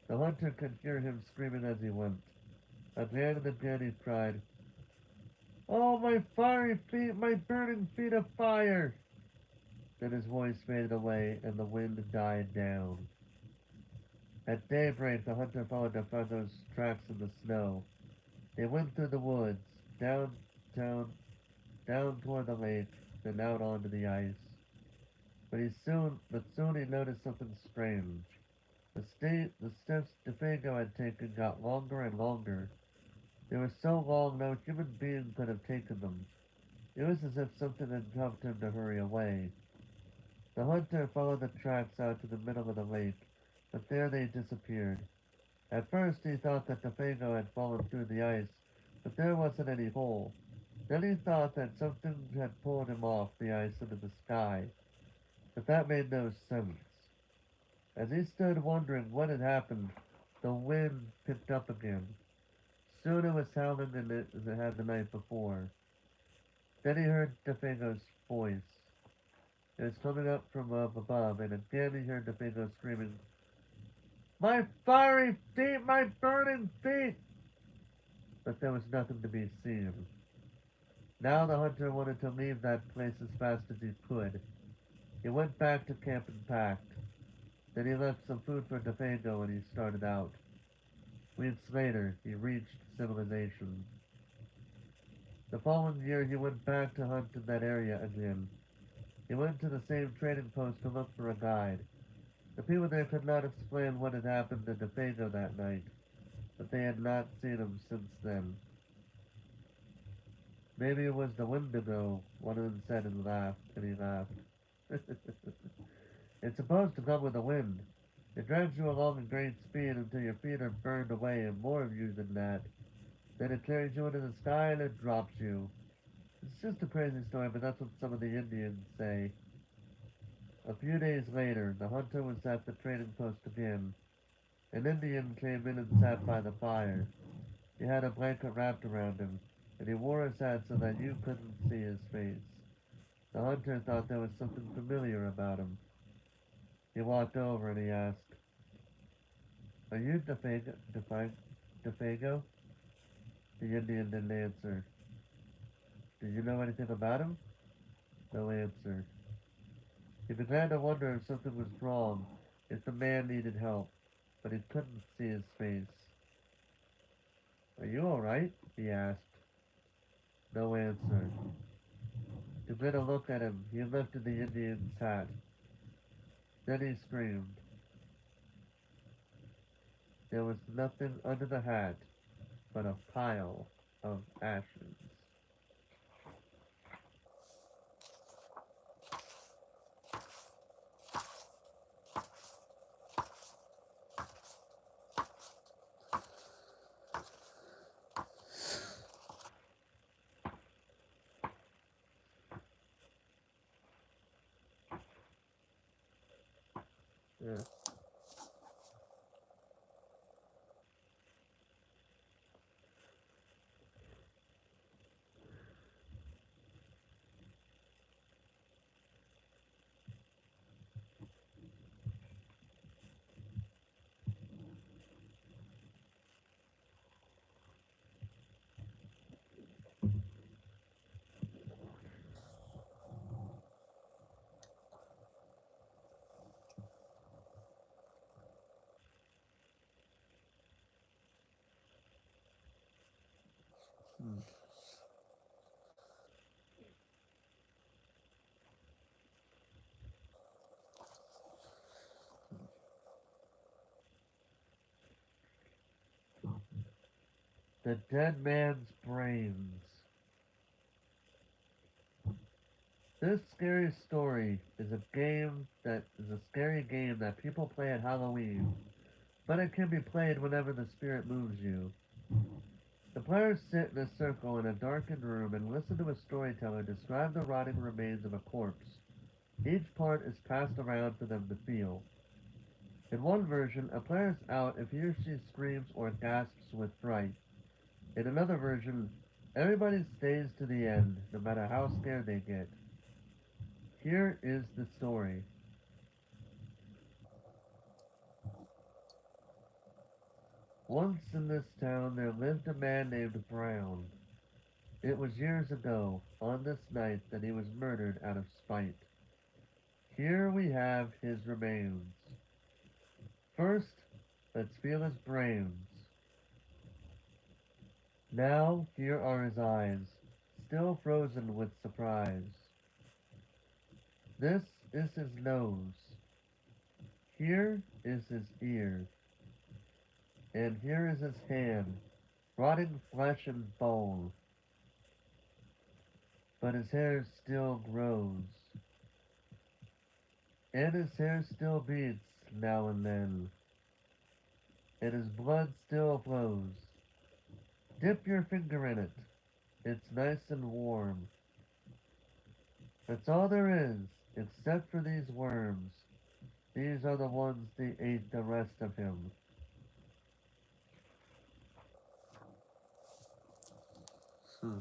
The hunter could hear him screaming as he went. Again and again he cried, "Oh, my fiery feet, my burning feet of fire!" Then his voice faded away and the wind died down. At daybreak, the hunter followed Defango's tracks in the snow. They went through the woods, down, down toward the lake, then out onto the ice. But soon he noticed something strange. The steps Defango had taken got longer and longer. They were so long no human being could have taken them. It was as if something had helped him to hurry away. The hunter followed the tracks out to the middle of the lake, but there they disappeared. At first he thought that the Fango had fallen through the ice, but there wasn't any hole. Then he thought that something had pulled him off the ice into the sky, but that made no sense. As he stood wondering what had happened, the wind picked up again. Soon it was howling as it had the night before. Then he heard the Fango's voice. It was coming up from up above, and again he heard the Fango screaming, "My fiery feet! My burning feet!" But there was nothing to be seen. Now the hunter wanted to leave that place as fast as he could. He went back to camp and packed. Then he left some food for Defango and he started out. Weeks later, he reached civilization. The following year, he went back to hunt in that area again. He went to the same trading post to look for a guide. The people there could not explain what had happened to Defango that night, but they had not seen him since then. Maybe it was the Wendigo, one of them said and he laughed. It's supposed to come with the wind. It drags you along at great speed until your feet are burned away and more of you than that. Then it carries you into the sky and it drops you. It's just a crazy story, but that's what some of the Indians say. A few days later, the hunter was at the trading post again. An Indian came in and sat by the fire. He had a blanket wrapped around him, and he wore his hat so that you couldn't see his face. The hunter thought there was something familiar about him. He walked over and he asked, "Are you Defago?" The Indian didn't answer. "Did you know anything about him?" No answer. He began to wonder if something was wrong, if the man needed help, but he couldn't see his face. "Are you alright?" he asked. No answer. To get a look at him, he lifted the Indian's hat. Then he screamed. There was nothing under the hat but a pile of ashes. Yeah. Hmm. The Dead Man's Brains. This scary story is a scary game that people play at Halloween, but it can be played whenever the spirit moves you. The players sit in a circle in a darkened room and listen to a storyteller describe the rotting remains of a corpse. Each part is passed around for them to feel. In one version, a player is out if he or she screams or gasps with fright. In another version, everybody stays to the end, no matter how scared they get. Here is the story. Once in this town there lived a man named Brown. It was years ago, on this night, that he was murdered out of spite. Here we have his remains. First, let's feel his brains. Now, here are his eyes, still frozen with surprise. This is his nose. Here is his ear. And here is his hand, rotting flesh and bone. But his hair still grows. And his hair still beats now and then. And his blood still flows. Dip your finger in it. It's nice and warm. That's all there is, except for these worms. These are the ones that ate the rest of him. Hmm.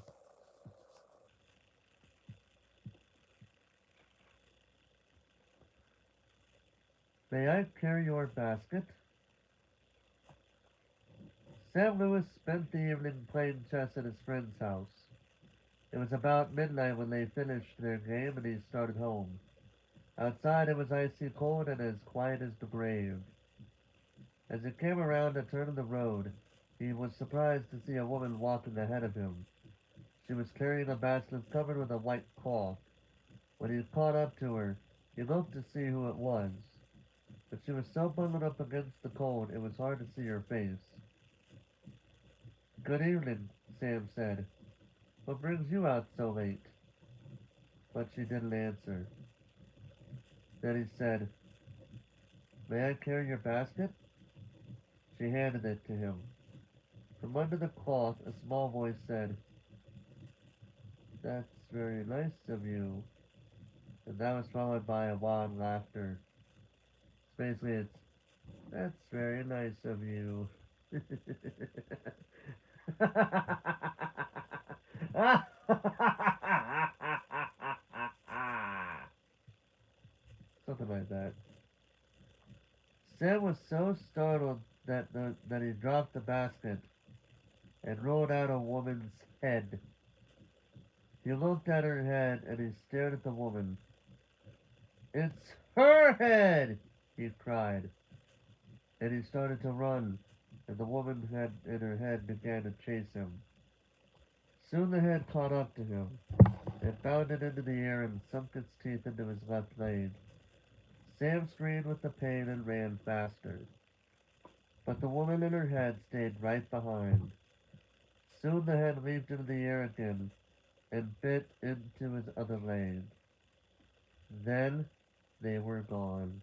May I carry your basket? Sam Lewis spent the evening playing chess at his friend's house. It was about midnight when they finished their game and he started home. Outside it was icy cold and as quiet as the grave. As he came around a turn of the road, he was surprised to see a woman walking ahead of him. She was carrying a basket covered with a white cloth. When he caught up to her, he looked to see who it was, but she was so bundled up against the cold it was hard to see her face. "Good evening," Sam said. "What brings you out so late?" But she didn't answer. Then he said, "May I carry your basket?" She handed it to him. From under the cloth, a small voice said, "That's very nice of you." And that was followed by a wild laughter. Basically, "That's very nice of you." Something like that. Sam was so startled that he dropped the basket and rolled out a woman's head. He looked at her head and he stared at the woman. "It's her head!" he cried. And he started to run, and the woman had in her head began to chase him. Soon the head caught up to him. It bounded into the air and sunk its teeth into his left leg. Sam screamed with the pain and ran faster. But the woman in her head stayed right behind. Soon the head leaped into the air again and bit into his other leg. Then they were gone.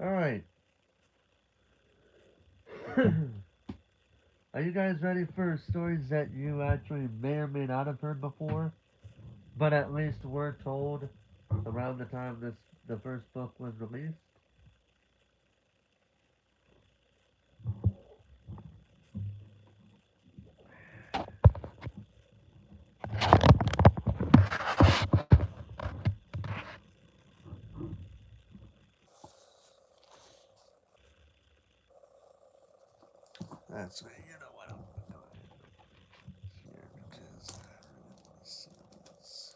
Alright. Are you guys ready for stories that you actually may or may not have heard before, but at least were told around the time the first book was released? That's right. You know what? I'm gonna go ahead here because I really want to see this.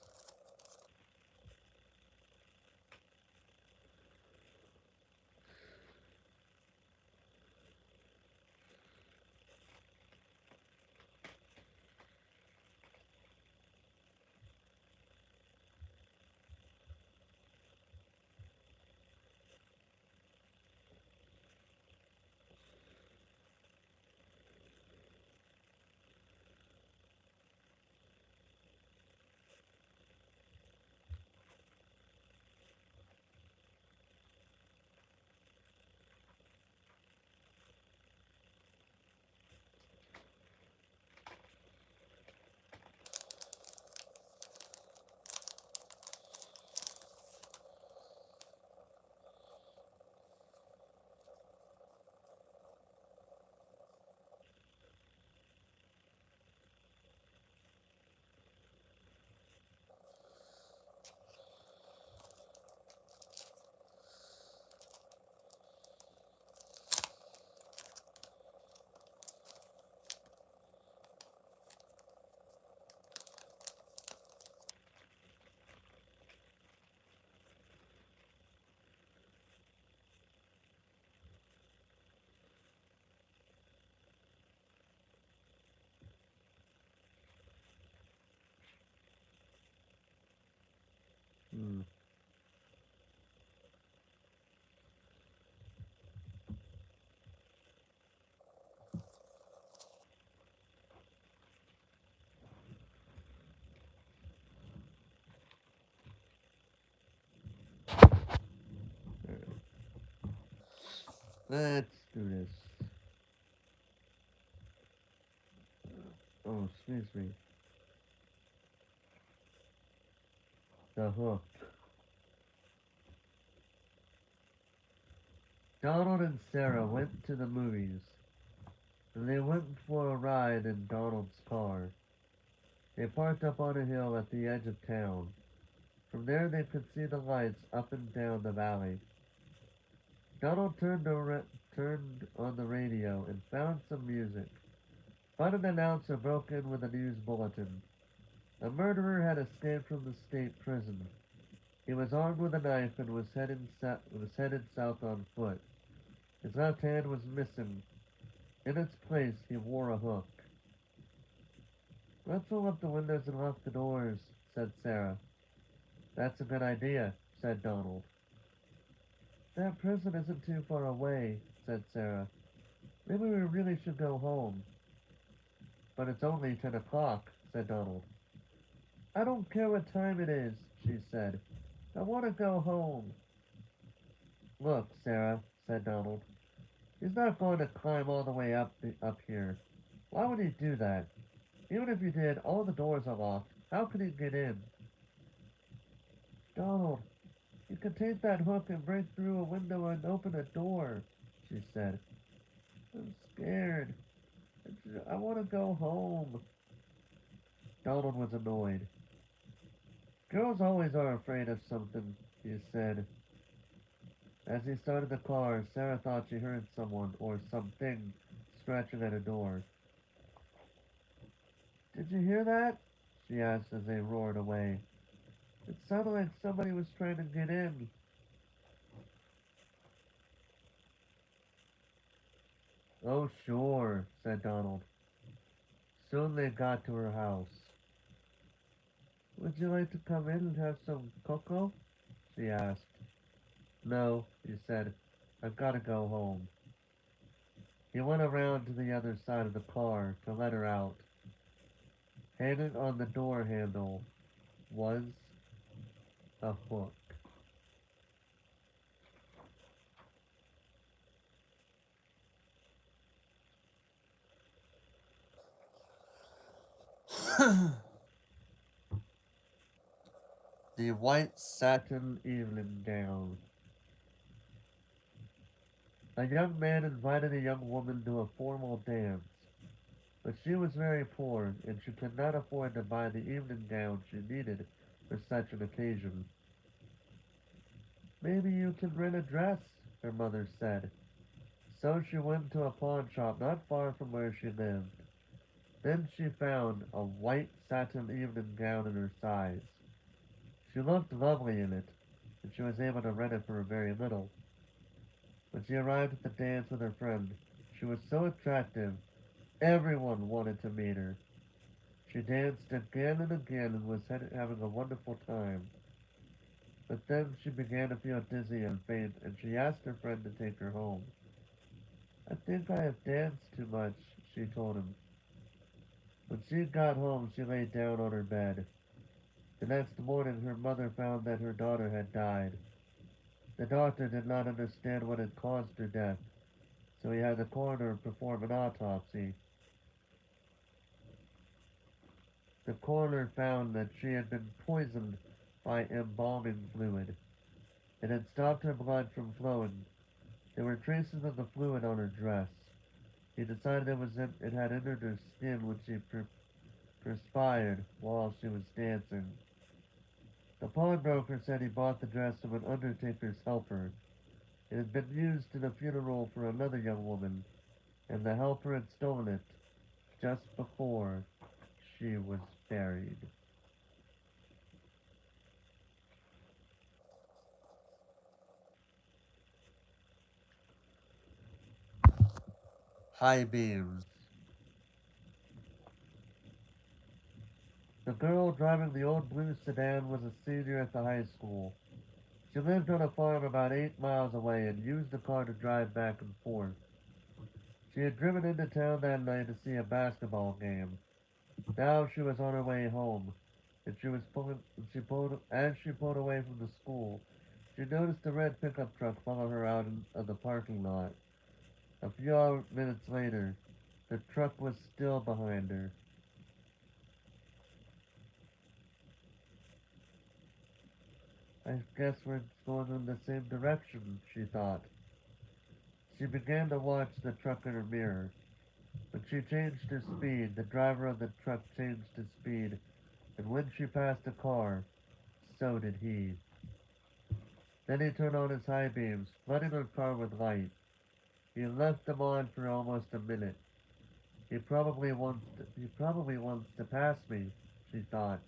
Let's do this. Oh, excuse me. The Hook. Donald and Sarah went to the movies, and they went for a ride in Donald's car. They parked up on a hill at the edge of town. From there they could see the lights up and down the valley. Donald turned on the radio and found some music. But an announcer broke in with a news bulletin. A murderer had escaped from the state prison. He was armed with a knife and was headed south on foot. His left hand was missing. In its place, he wore a hook. Let's roll up the windows and lock the doors, said Sarah. That's a good idea, said Donald. That prison isn't too far away, said Sarah. Maybe we really should go home. But it's only 10 o'clock, said Donald. I don't care what time it is, she said. I want to go home. Look, Sarah, said Donald. He's not going to climb all the way up here. Why would he do that? Even if he did, all the doors are locked. How could he get in? Donald, you can take that hook and break through a window and open a door, she said. I'm scared. I want to go home. Donald was annoyed. Girls always are afraid of something, he said. As he started the car, Sarah thought she heard someone or something scratching at a door. Did you hear that? She asked as they roared away. It sounded like somebody was trying to get in. Oh, sure, said Donald. Soon they got to her house. Would you like to come in and have some cocoa? She asked. No, he said. I've got to go home. He went around to the other side of the car to let her out. Hanging on the door handle was a hook. The white satin evening gown. A young man invited a young woman to a formal dance, but she was very poor and she could not afford to buy the evening gown she needed for such an occasion. Maybe you can rent a dress, her mother said. So she went to a pawn shop not far from where she lived. Then she found a white satin evening gown in her size. She looked lovely in it, and she was able to rent it for very little. When she arrived at the dance with her friend, she was so attractive, everyone wanted to meet her. She danced again and again and was having a wonderful time. But then she began to feel dizzy and faint, and she asked her friend to take her home. I think I have danced too much, she told him. When she got home, she lay down on her bed. The next morning, her mother found that her daughter had died. The doctor did not understand what had caused her death, so he had the coroner perform an autopsy. The coroner found that she had been poisoned by embalming fluid. It had stopped her blood from flowing. There were traces of the fluid on her dress. He decided it had entered her skin when she perspired while she was dancing. The pawnbroker said he bought the dress from an undertaker's helper. It had been used in a funeral for another young woman, and the helper had stolen it just before she was buried. High beams. The girl driving the old blue sedan was a senior at the high school. She lived on a farm about 8 miles away and used the car to drive back and forth. She had driven into town that night to see a basketball game. Now she was on her way home, and as she pulled away from the school, she noticed a red pickup truck follow her out of the parking lot. A few minutes later, the truck was still behind her. I guess we're going in the same direction, she thought. She began to watch the truck in her mirror. When she changed her speed, the driver of the truck changed his speed, and when she passed a car, so did he. Then he turned on his high beams, flooding her car with light. He left them on for almost a minute. He probably wants to pass me, she thought,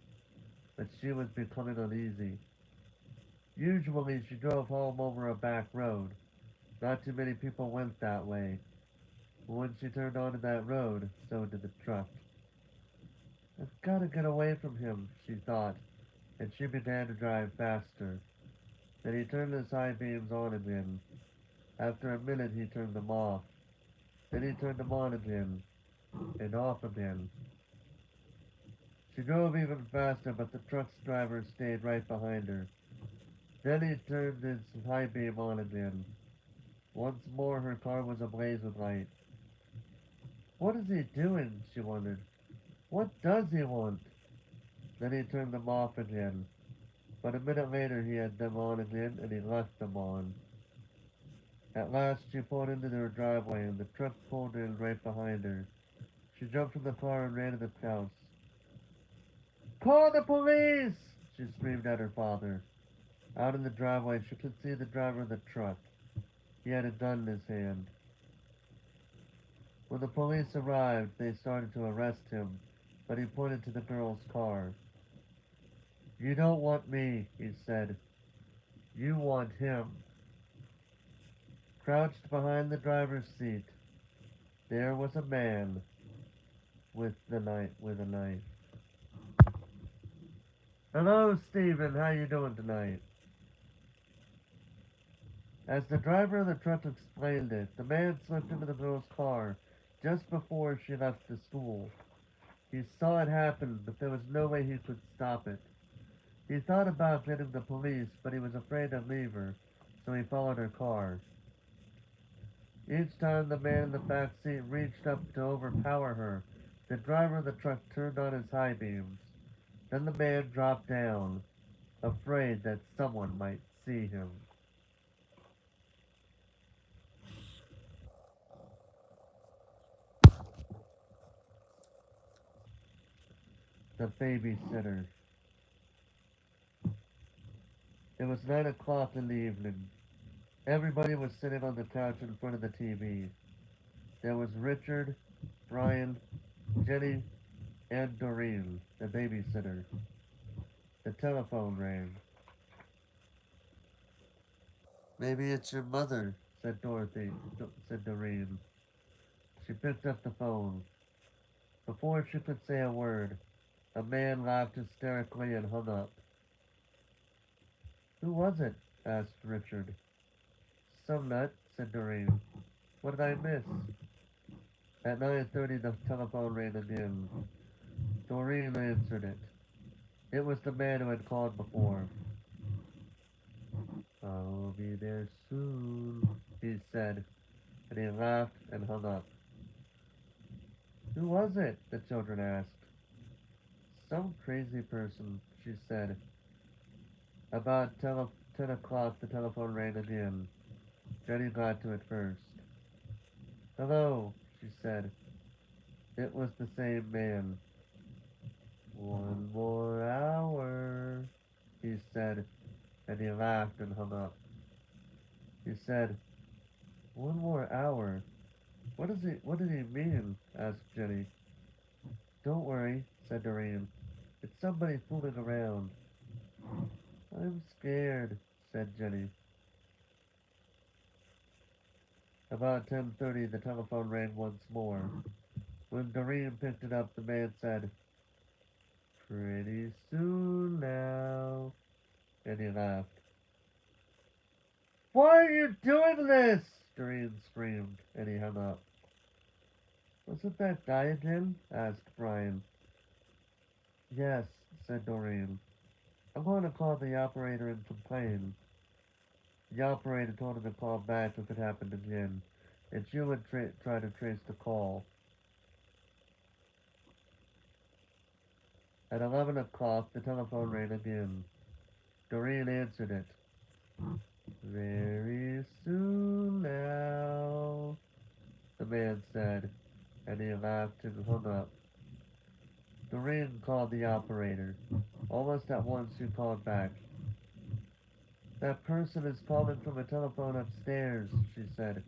but she was becoming uneasy. Usually she drove home over a back road. Not too many people went that way. But when she turned onto that road, so did the truck. I've got to get away from him, she thought, and she began to drive faster. Then he turned his high beams on again. After a minute he turned them off. Then he turned them on again, and off again. She drove even faster, but the truck's driver stayed right behind her. Then he turned his high beam on again. Once more her car was ablaze with light. What is he doing? She wondered. What does he want? Then he turned them off again. But a minute later he had them on again and he left them on. At last she pulled into her driveway and the truck pulled in right behind her. She jumped from the car and ran to the house. Call the police! She screamed at her father. Out in the driveway she could see the driver of the truck. He had a gun in his hand. When the police arrived, they started to arrest him, but he pointed to the girl's car. You don't want me, he said. You want him. Crouched behind the driver's seat, there was a man with a knife. Hello, Stephen. How you doing tonight? As the driver of the truck explained it, the man slipped into the girl's car just before she left the school. He saw it happen, but there was no way he could stop it. He thought about getting the police, but he was afraid to leave her, so he followed her car. Each time the man in the back seat reached up to overpower her, the driver of the truck turned on his high beams. Then the man dropped down, afraid that someone might see him. The babysitter. It was 9 o'clock in the evening. Everybody was sitting on the couch in front of the TV. There was Richard, Brian, Jenny, and Doreen, the babysitter. The telephone rang. Maybe it's your mother, said said Doreen. She picked up the phone. Before she could say a word, a man laughed hysterically and hung up. Who was it? Asked Richard. Some nut, said Doreen. What did I miss? At 9:30 the telephone rang again. Doreen answered it. It was the man who had called before. I'll be there soon, he said, and he laughed and hung up. Who was it? The children asked. Some crazy person, she said. About 10 o'clock the telephone rang again. Jenny got to it first. Hello, she said. It was the same man. One more hour, he said, and he laughed and hung up. He said, 1 more hour? What did he mean? Asked Jenny. Don't worry, said Doreen. It's somebody fooling around. I'm scared, said Jenny. About 10:30 the telephone rang once more. When Doreen picked it up, the man said, Pretty soon now. And he laughed. Why are you doing this? Doreen screamed, and he hung up. Was it that guy again? Asked Brian. Yes, said Doreen. I'm going to call the operator and complain. The operator told him to call back if it happened again. and she would try to trace the call. At 11 o'clock, the telephone rang again. Doreen answered it. Very soon now, the man said, and he laughed and hung up. Doreen called the operator. Almost at once she called back. That person is calling from a telephone upstairs, she said.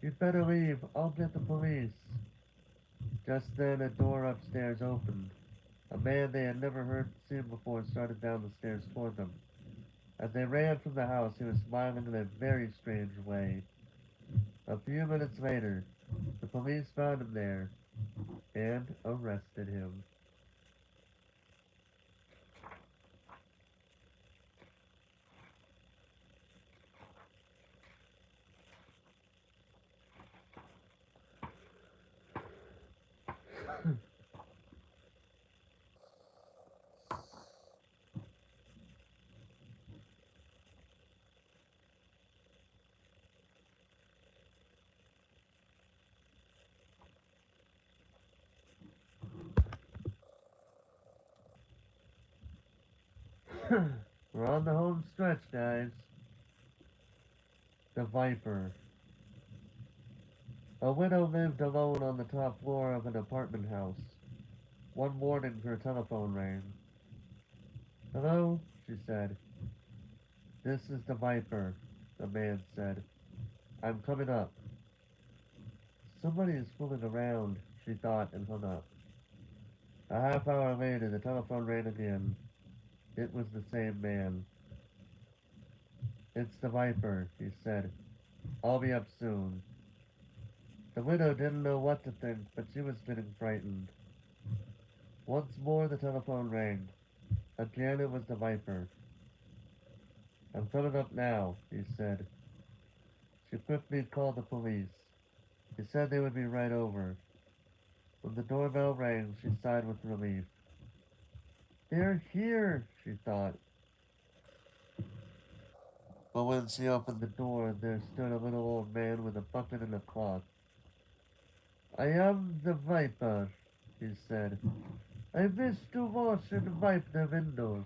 You'd better leave. I'll get the police. Just then a door upstairs opened. A man they had never seen before started down the stairs toward them. As they ran from the house, he was smiling in a very strange way. A few minutes later, the police found him there and arrested him. We're on the home stretch, guys. The Viper. A widow lived alone on the top floor of an apartment house. One morning her telephone rang. Hello, she said. This is the Viper, the man said. I'm coming up. Somebody is fooling around, she thought and hung up. A half hour later the telephone rang again. It was the same man. It's the Viper, he said. I'll be up soon. The widow didn't know what to think, but she was getting frightened. Once more the telephone rang. Again it was the Viper. I'm coming up now, he said. She quickly called the police. He said they would be right over. When the doorbell rang, she sighed with relief. They're here, she thought. But when she opened the door, there stood a little old man with a bucket and a cloth. I am the Viper, he said. I wish to wash and wipe the windows.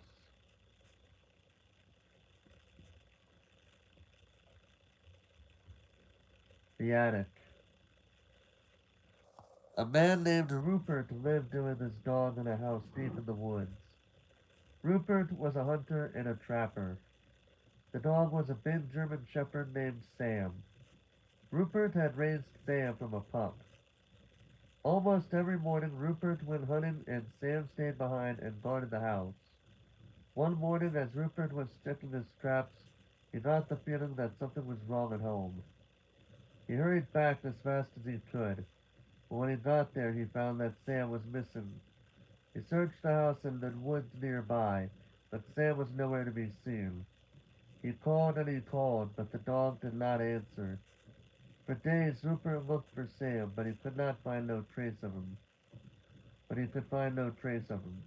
The attic. A man named Rupert lived with his dog in a house deep in the woods. Rupert was a hunter and a trapper. The dog was a big German shepherd named Sam. Rupert had raised Sam from a pup. Almost every morning Rupert went hunting and Sam stayed behind and guarded the house. One morning as Rupert was checking his traps, he got the feeling that something was wrong at home. He hurried back as fast as he could, but when he got there he found that Sam was missing. He searched the house and the woods nearby, but Sam was nowhere to be seen. He called and he called, but the dog did not answer. For days Rupert looked for Sam, but he could not find no trace of him. But he could find no trace of him.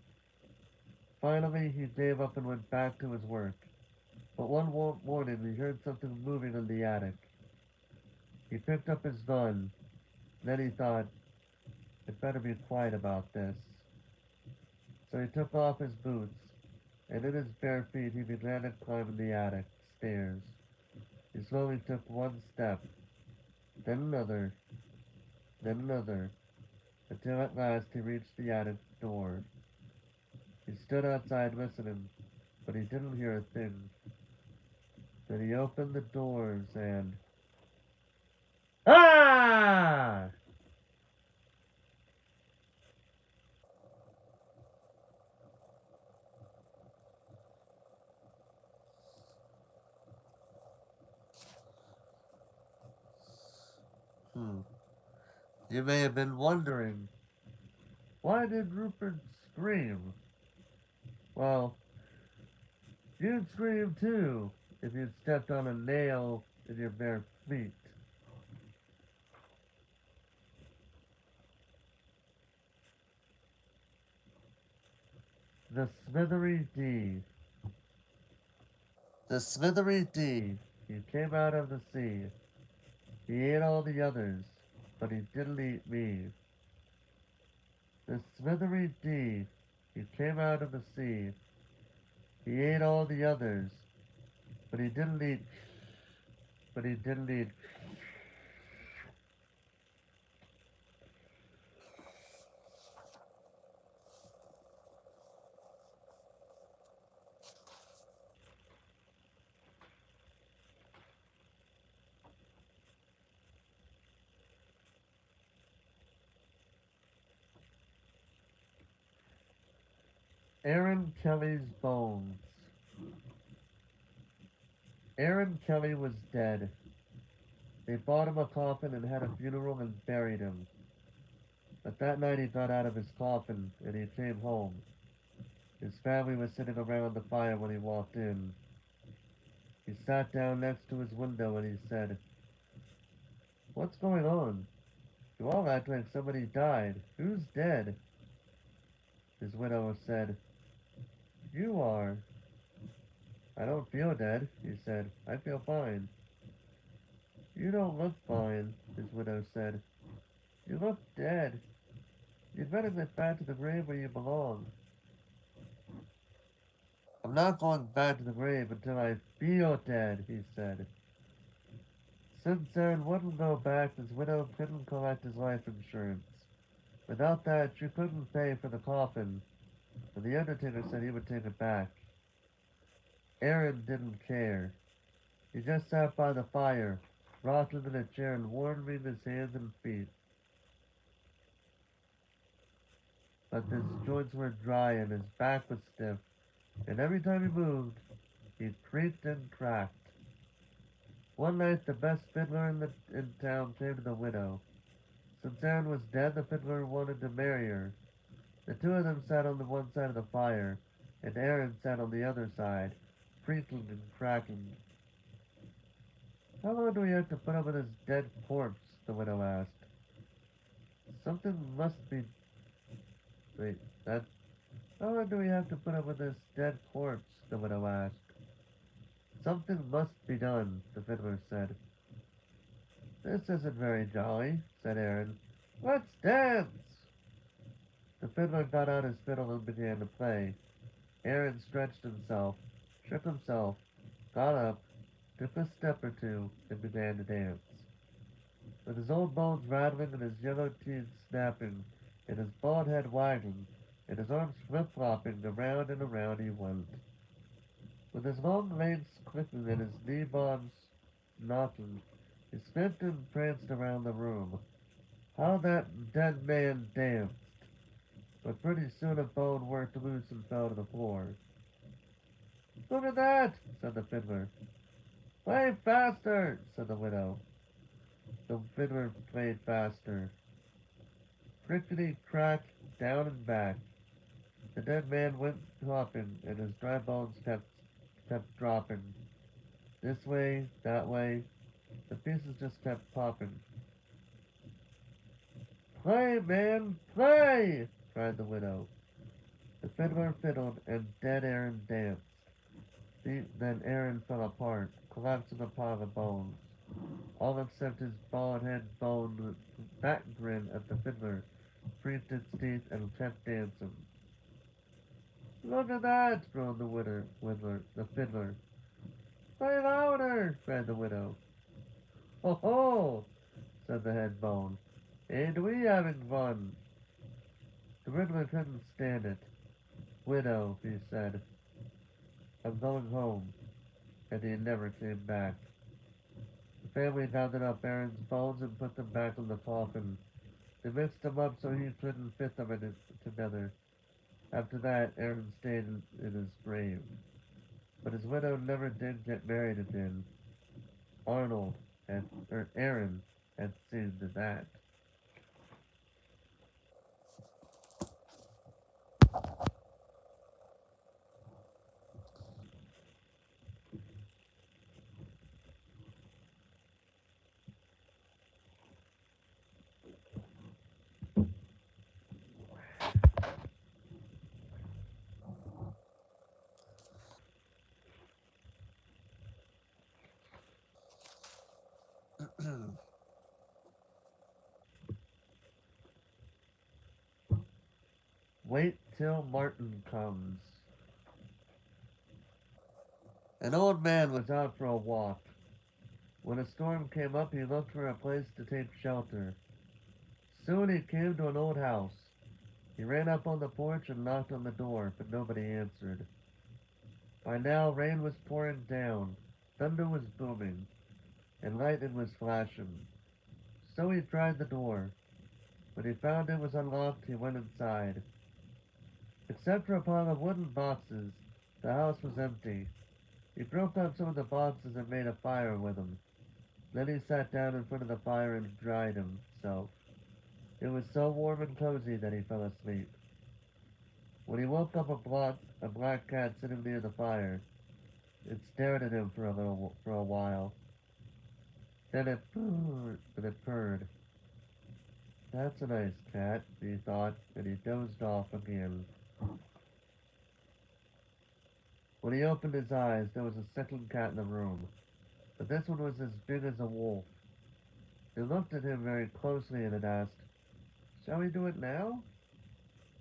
Finally, he gave up and went back to his work. But one morning he heard something moving in the attic. He picked up his gun. Then he thought, it better be quiet about this. So he took off his boots, and in his bare feet he began to climb the attic stairs. He slowly took one step, then another, until at last he reached the attic door. He stood outside listening, but he didn't hear a thing. Then he opened the doors and... Ah! Hmm. You may have been wondering, why did Rupert scream? Well, you'd scream too if you'd stepped on a nail in your bare feet. The Smithery D. The Smithery D. He came out of the sea. He ate all the others, but he didn't eat me. The slithery D, he came out of the sea. He ate all the others, but he didn't eat, but he didn't eat. Aaron Kelly's bones. Aaron Kelly was dead. They bought him a coffin and had a funeral and buried him. But that night he got out of his coffin and he came home. His family was sitting around the fire when he walked in. He sat down next to his window and he said, "What's going on? You all act like somebody died. Who's dead?" His widow said, "You are." "I don't feel dead," he said. "I feel fine." "You don't look fine," his widow said. "You look dead. You'd better get back to the grave where you belong." "I'm not going back to the grave until I feel dead," he said. Since Aaron wouldn't go back, his widow couldn't collect his life insurance. Without that, she couldn't pay for the coffin, and the undertaker said he would take it back. Aaron didn't care. He just sat by the fire, rocking in a chair and warming his hands and feet. But his joints were dry and his back was stiff, and every time he moved, he creaked and cracked. One night, the best fiddler in town came to the widow. Since Aaron was dead, the fiddler wanted to marry her. The two of them sat on the one side of the fire, and Aaron sat on the other side, creaking and cracking. "How long do we have to put up with this dead corpse?" the widow asked. "Something must be. Wait, that. How long do we have to put up with this dead corpse?" the widow asked. "Something must be done," the fiddler said. "This isn't very jolly," said Aaron. "Let's dance!" The fiddler got out his fiddle and began to play. Aaron stretched himself, shook himself, got up, took a step or two, and began to dance. With his old bones rattling and his yellow teeth snapping, and his bald head wagging, and his arms flip-flopping, around and around he went. With his long legs clicking and his knee bones knocking, he spent and pranced around the room. How that dead man danced! But pretty soon a bone worked loose and fell to the floor. "Look at that!" said the fiddler. "Play faster!" said the widow. The fiddler played faster. Crickety crack, down and back. The dead man went hopping, and his dry bones kept dropping. This way, that way, the pieces just kept popping. "Play, man, play!" cried the widow. The fiddler fiddled, and dead Aaron danced. Then Aaron fell apart, collapsing upon the bones. All except his bald head boned back grin at the fiddler, creaked its teeth, and kept dancing. "Look at that!" groaned the fiddler. "Play louder!" cried the widow. "Ho ho!" said the head bone. "Ain't we having fun?" The fiddler couldn't stand it. "Widow," he said, "I'm going home." And he never came back. The family gathered up Aaron's bones and put them back in the coffin. They mixed them up so he couldn't fit them together. After that, Aaron stayed in his grave. But his widow never did get married again. Arnold Aaron had seen to that. Wait till Martin comes. An old man was out for a walk. When a storm came up, he looked for a place to take shelter. Soon he came to an old house. He ran up on the porch and knocked on the door, but nobody answered. By now, rain was pouring down, thunder was booming, and lightning was flashing. So he tried the door. When he found it was unlocked, he went inside. Except for a pile of wooden boxes, the house was empty. He broke up some of the boxes and made a fire with them. Then he sat down in front of the fire and dried himself. It was so warm and cozy that he fell asleep. When he woke up, a black cat sitting near the fire. It stared at him for a while. Then it purred. That's a nice cat, he thought, and he dozed off again. When he opened his eyes, there was a second cat in the room, but this one was as big as a wolf. It looked at him very closely and it asked, "Shall we do it now?"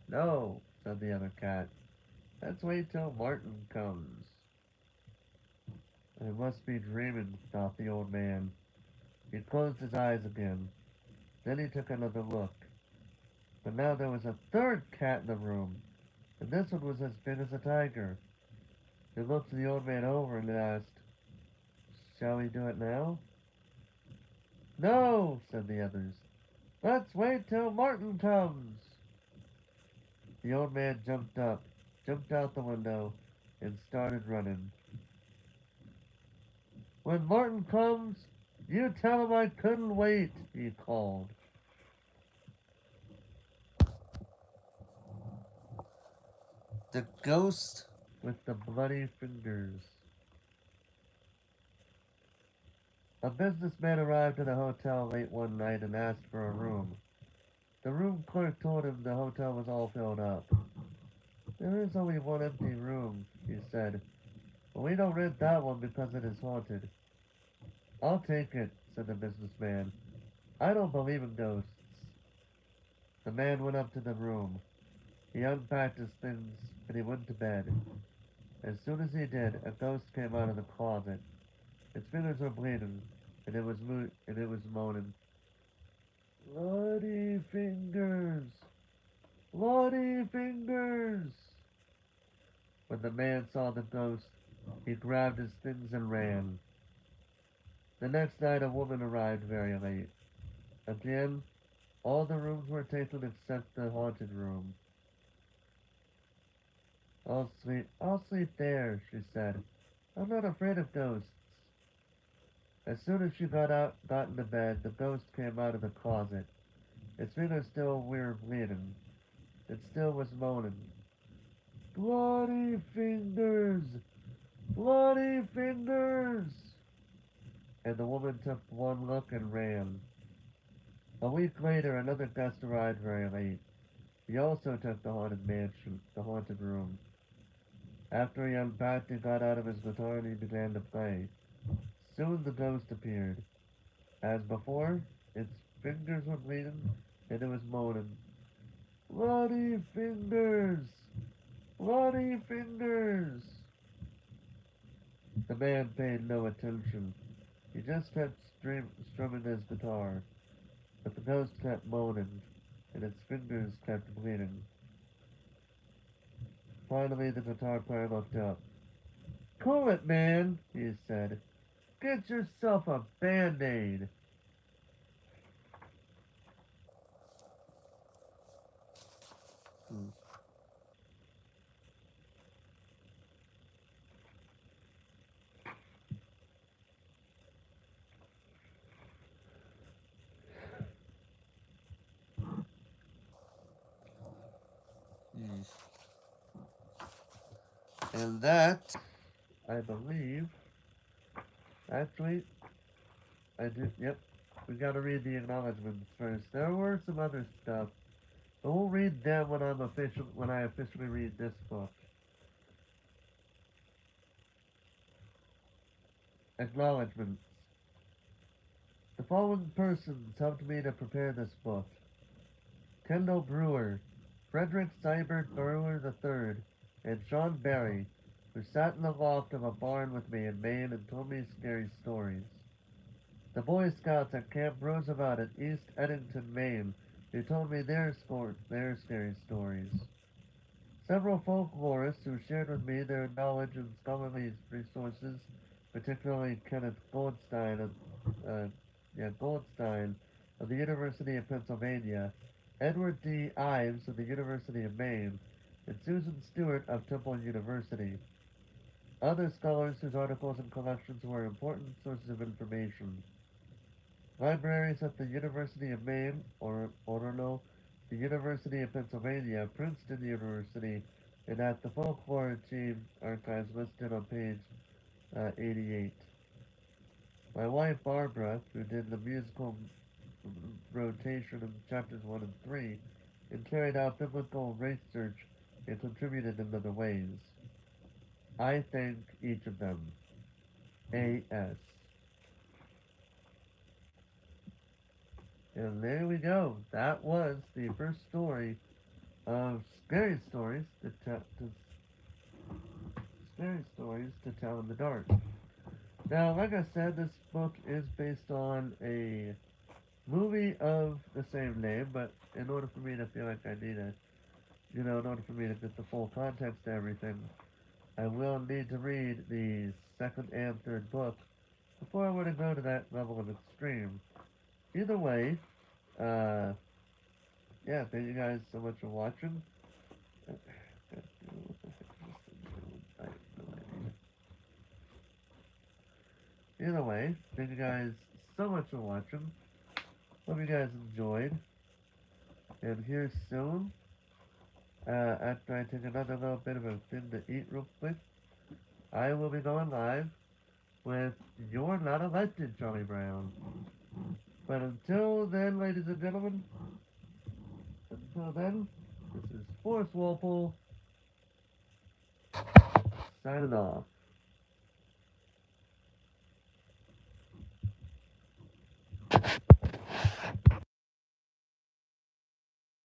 "No," said the other cat. "Let's wait till Martin comes." I must be dreaming, thought the old man. He closed his eyes again. Then he took another look. But now there was a third cat in the room, and this one was as big as a tiger. He looked the old man over and asked, "Shall we do it now?" "No," said the others. "Let's wait till Martin comes." The old man jumped up, jumped out the window, and started running. "When Martin comes, you tell him I couldn't wait," he called. The ghost with the bloody fingers. A businessman arrived at a hotel late one night and asked for a room. The room clerk told him the hotel was all filled up. "There is only one empty room," he said, "but we don't rent that one because it is haunted." "I'll take it," said the businessman. "I don't believe in ghosts." The man went up to the room. He unpacked his things and he went to bed. As soon as he did, a ghost came out of the closet. Its fingers were bleeding, and it was moaning, "Bloody fingers! Bloody fingers!" When the man saw the ghost, he grabbed his things and ran. The next night a woman arrived very late. Again, all the rooms were taken except the haunted room. I'll sleep there," she said. "I'm not afraid of ghosts." As soon as she got into bed, the ghost came out of the closet. Its fingers still were bleeding. It still was moaning, "Bloody fingers! Bloody fingers!" And the woman took one look and ran. A week later, another guest arrived very late. He also took the haunted room. After he unpacked, he got out of his guitar and he began to play. Soon the ghost appeared. As before, its fingers were bleeding and it was moaning, "Bloody fingers! Bloody fingers!" The man paid no attention. He just kept strumming his guitar, but the ghost kept moaning, and its fingers kept bleeding. Finally, the guitar player looked up. "Cool it, man," he said. "Get yourself a band-aid." Hmm. And that, I believe, actually, I did, yep, we gotta read the acknowledgments first. There were some other stuff, but we'll read them when I officially read this book. Acknowledgments. The following persons helped me to prepare this book: Kendall Brewer, Frederick Seibert Brewer III, and John Barry, who sat in the loft of a barn with me in Maine and told me scary stories. The Boy Scouts at Camp Roosevelt in East Eddington, Maine, who told me their scary stories. Several folklorists who shared with me their knowledge and scholarly resources, particularly Kenneth Goldstein Goldstein of the University of Pennsylvania, Edward D. Ives of the University of Maine, and Susan Stewart of Temple University. Other scholars whose articles and collections were important sources of information. Libraries at the University of Maine, or Orono, the University of Pennsylvania, Princeton University, and at the Folklore Archives listed on page 88. My wife Barbara, who did the musical rotation in chapters 1 and 3, and carried out biblical research and contributed in other ways. I thank each of them. A.S. And there we go. That was the first story of scary stories to tell in the dark. Now, like I said, this book is based on a movie of the same name, but in order for me to feel like I need in order for me to get the full context to everything, I will need to read the second and third book before I were to go to that level of extreme. Either way, uh, yeah, thank you guys so much for watching. Either way, thank you guys so much for watching. Hope you guys enjoyed. And here soon, after I take another little bit of a thing to eat real quick, I will be going live with You're Not Elected, Charlie Brown. But until then, ladies and gentlemen, until then, this is Forrest Walpole signing off.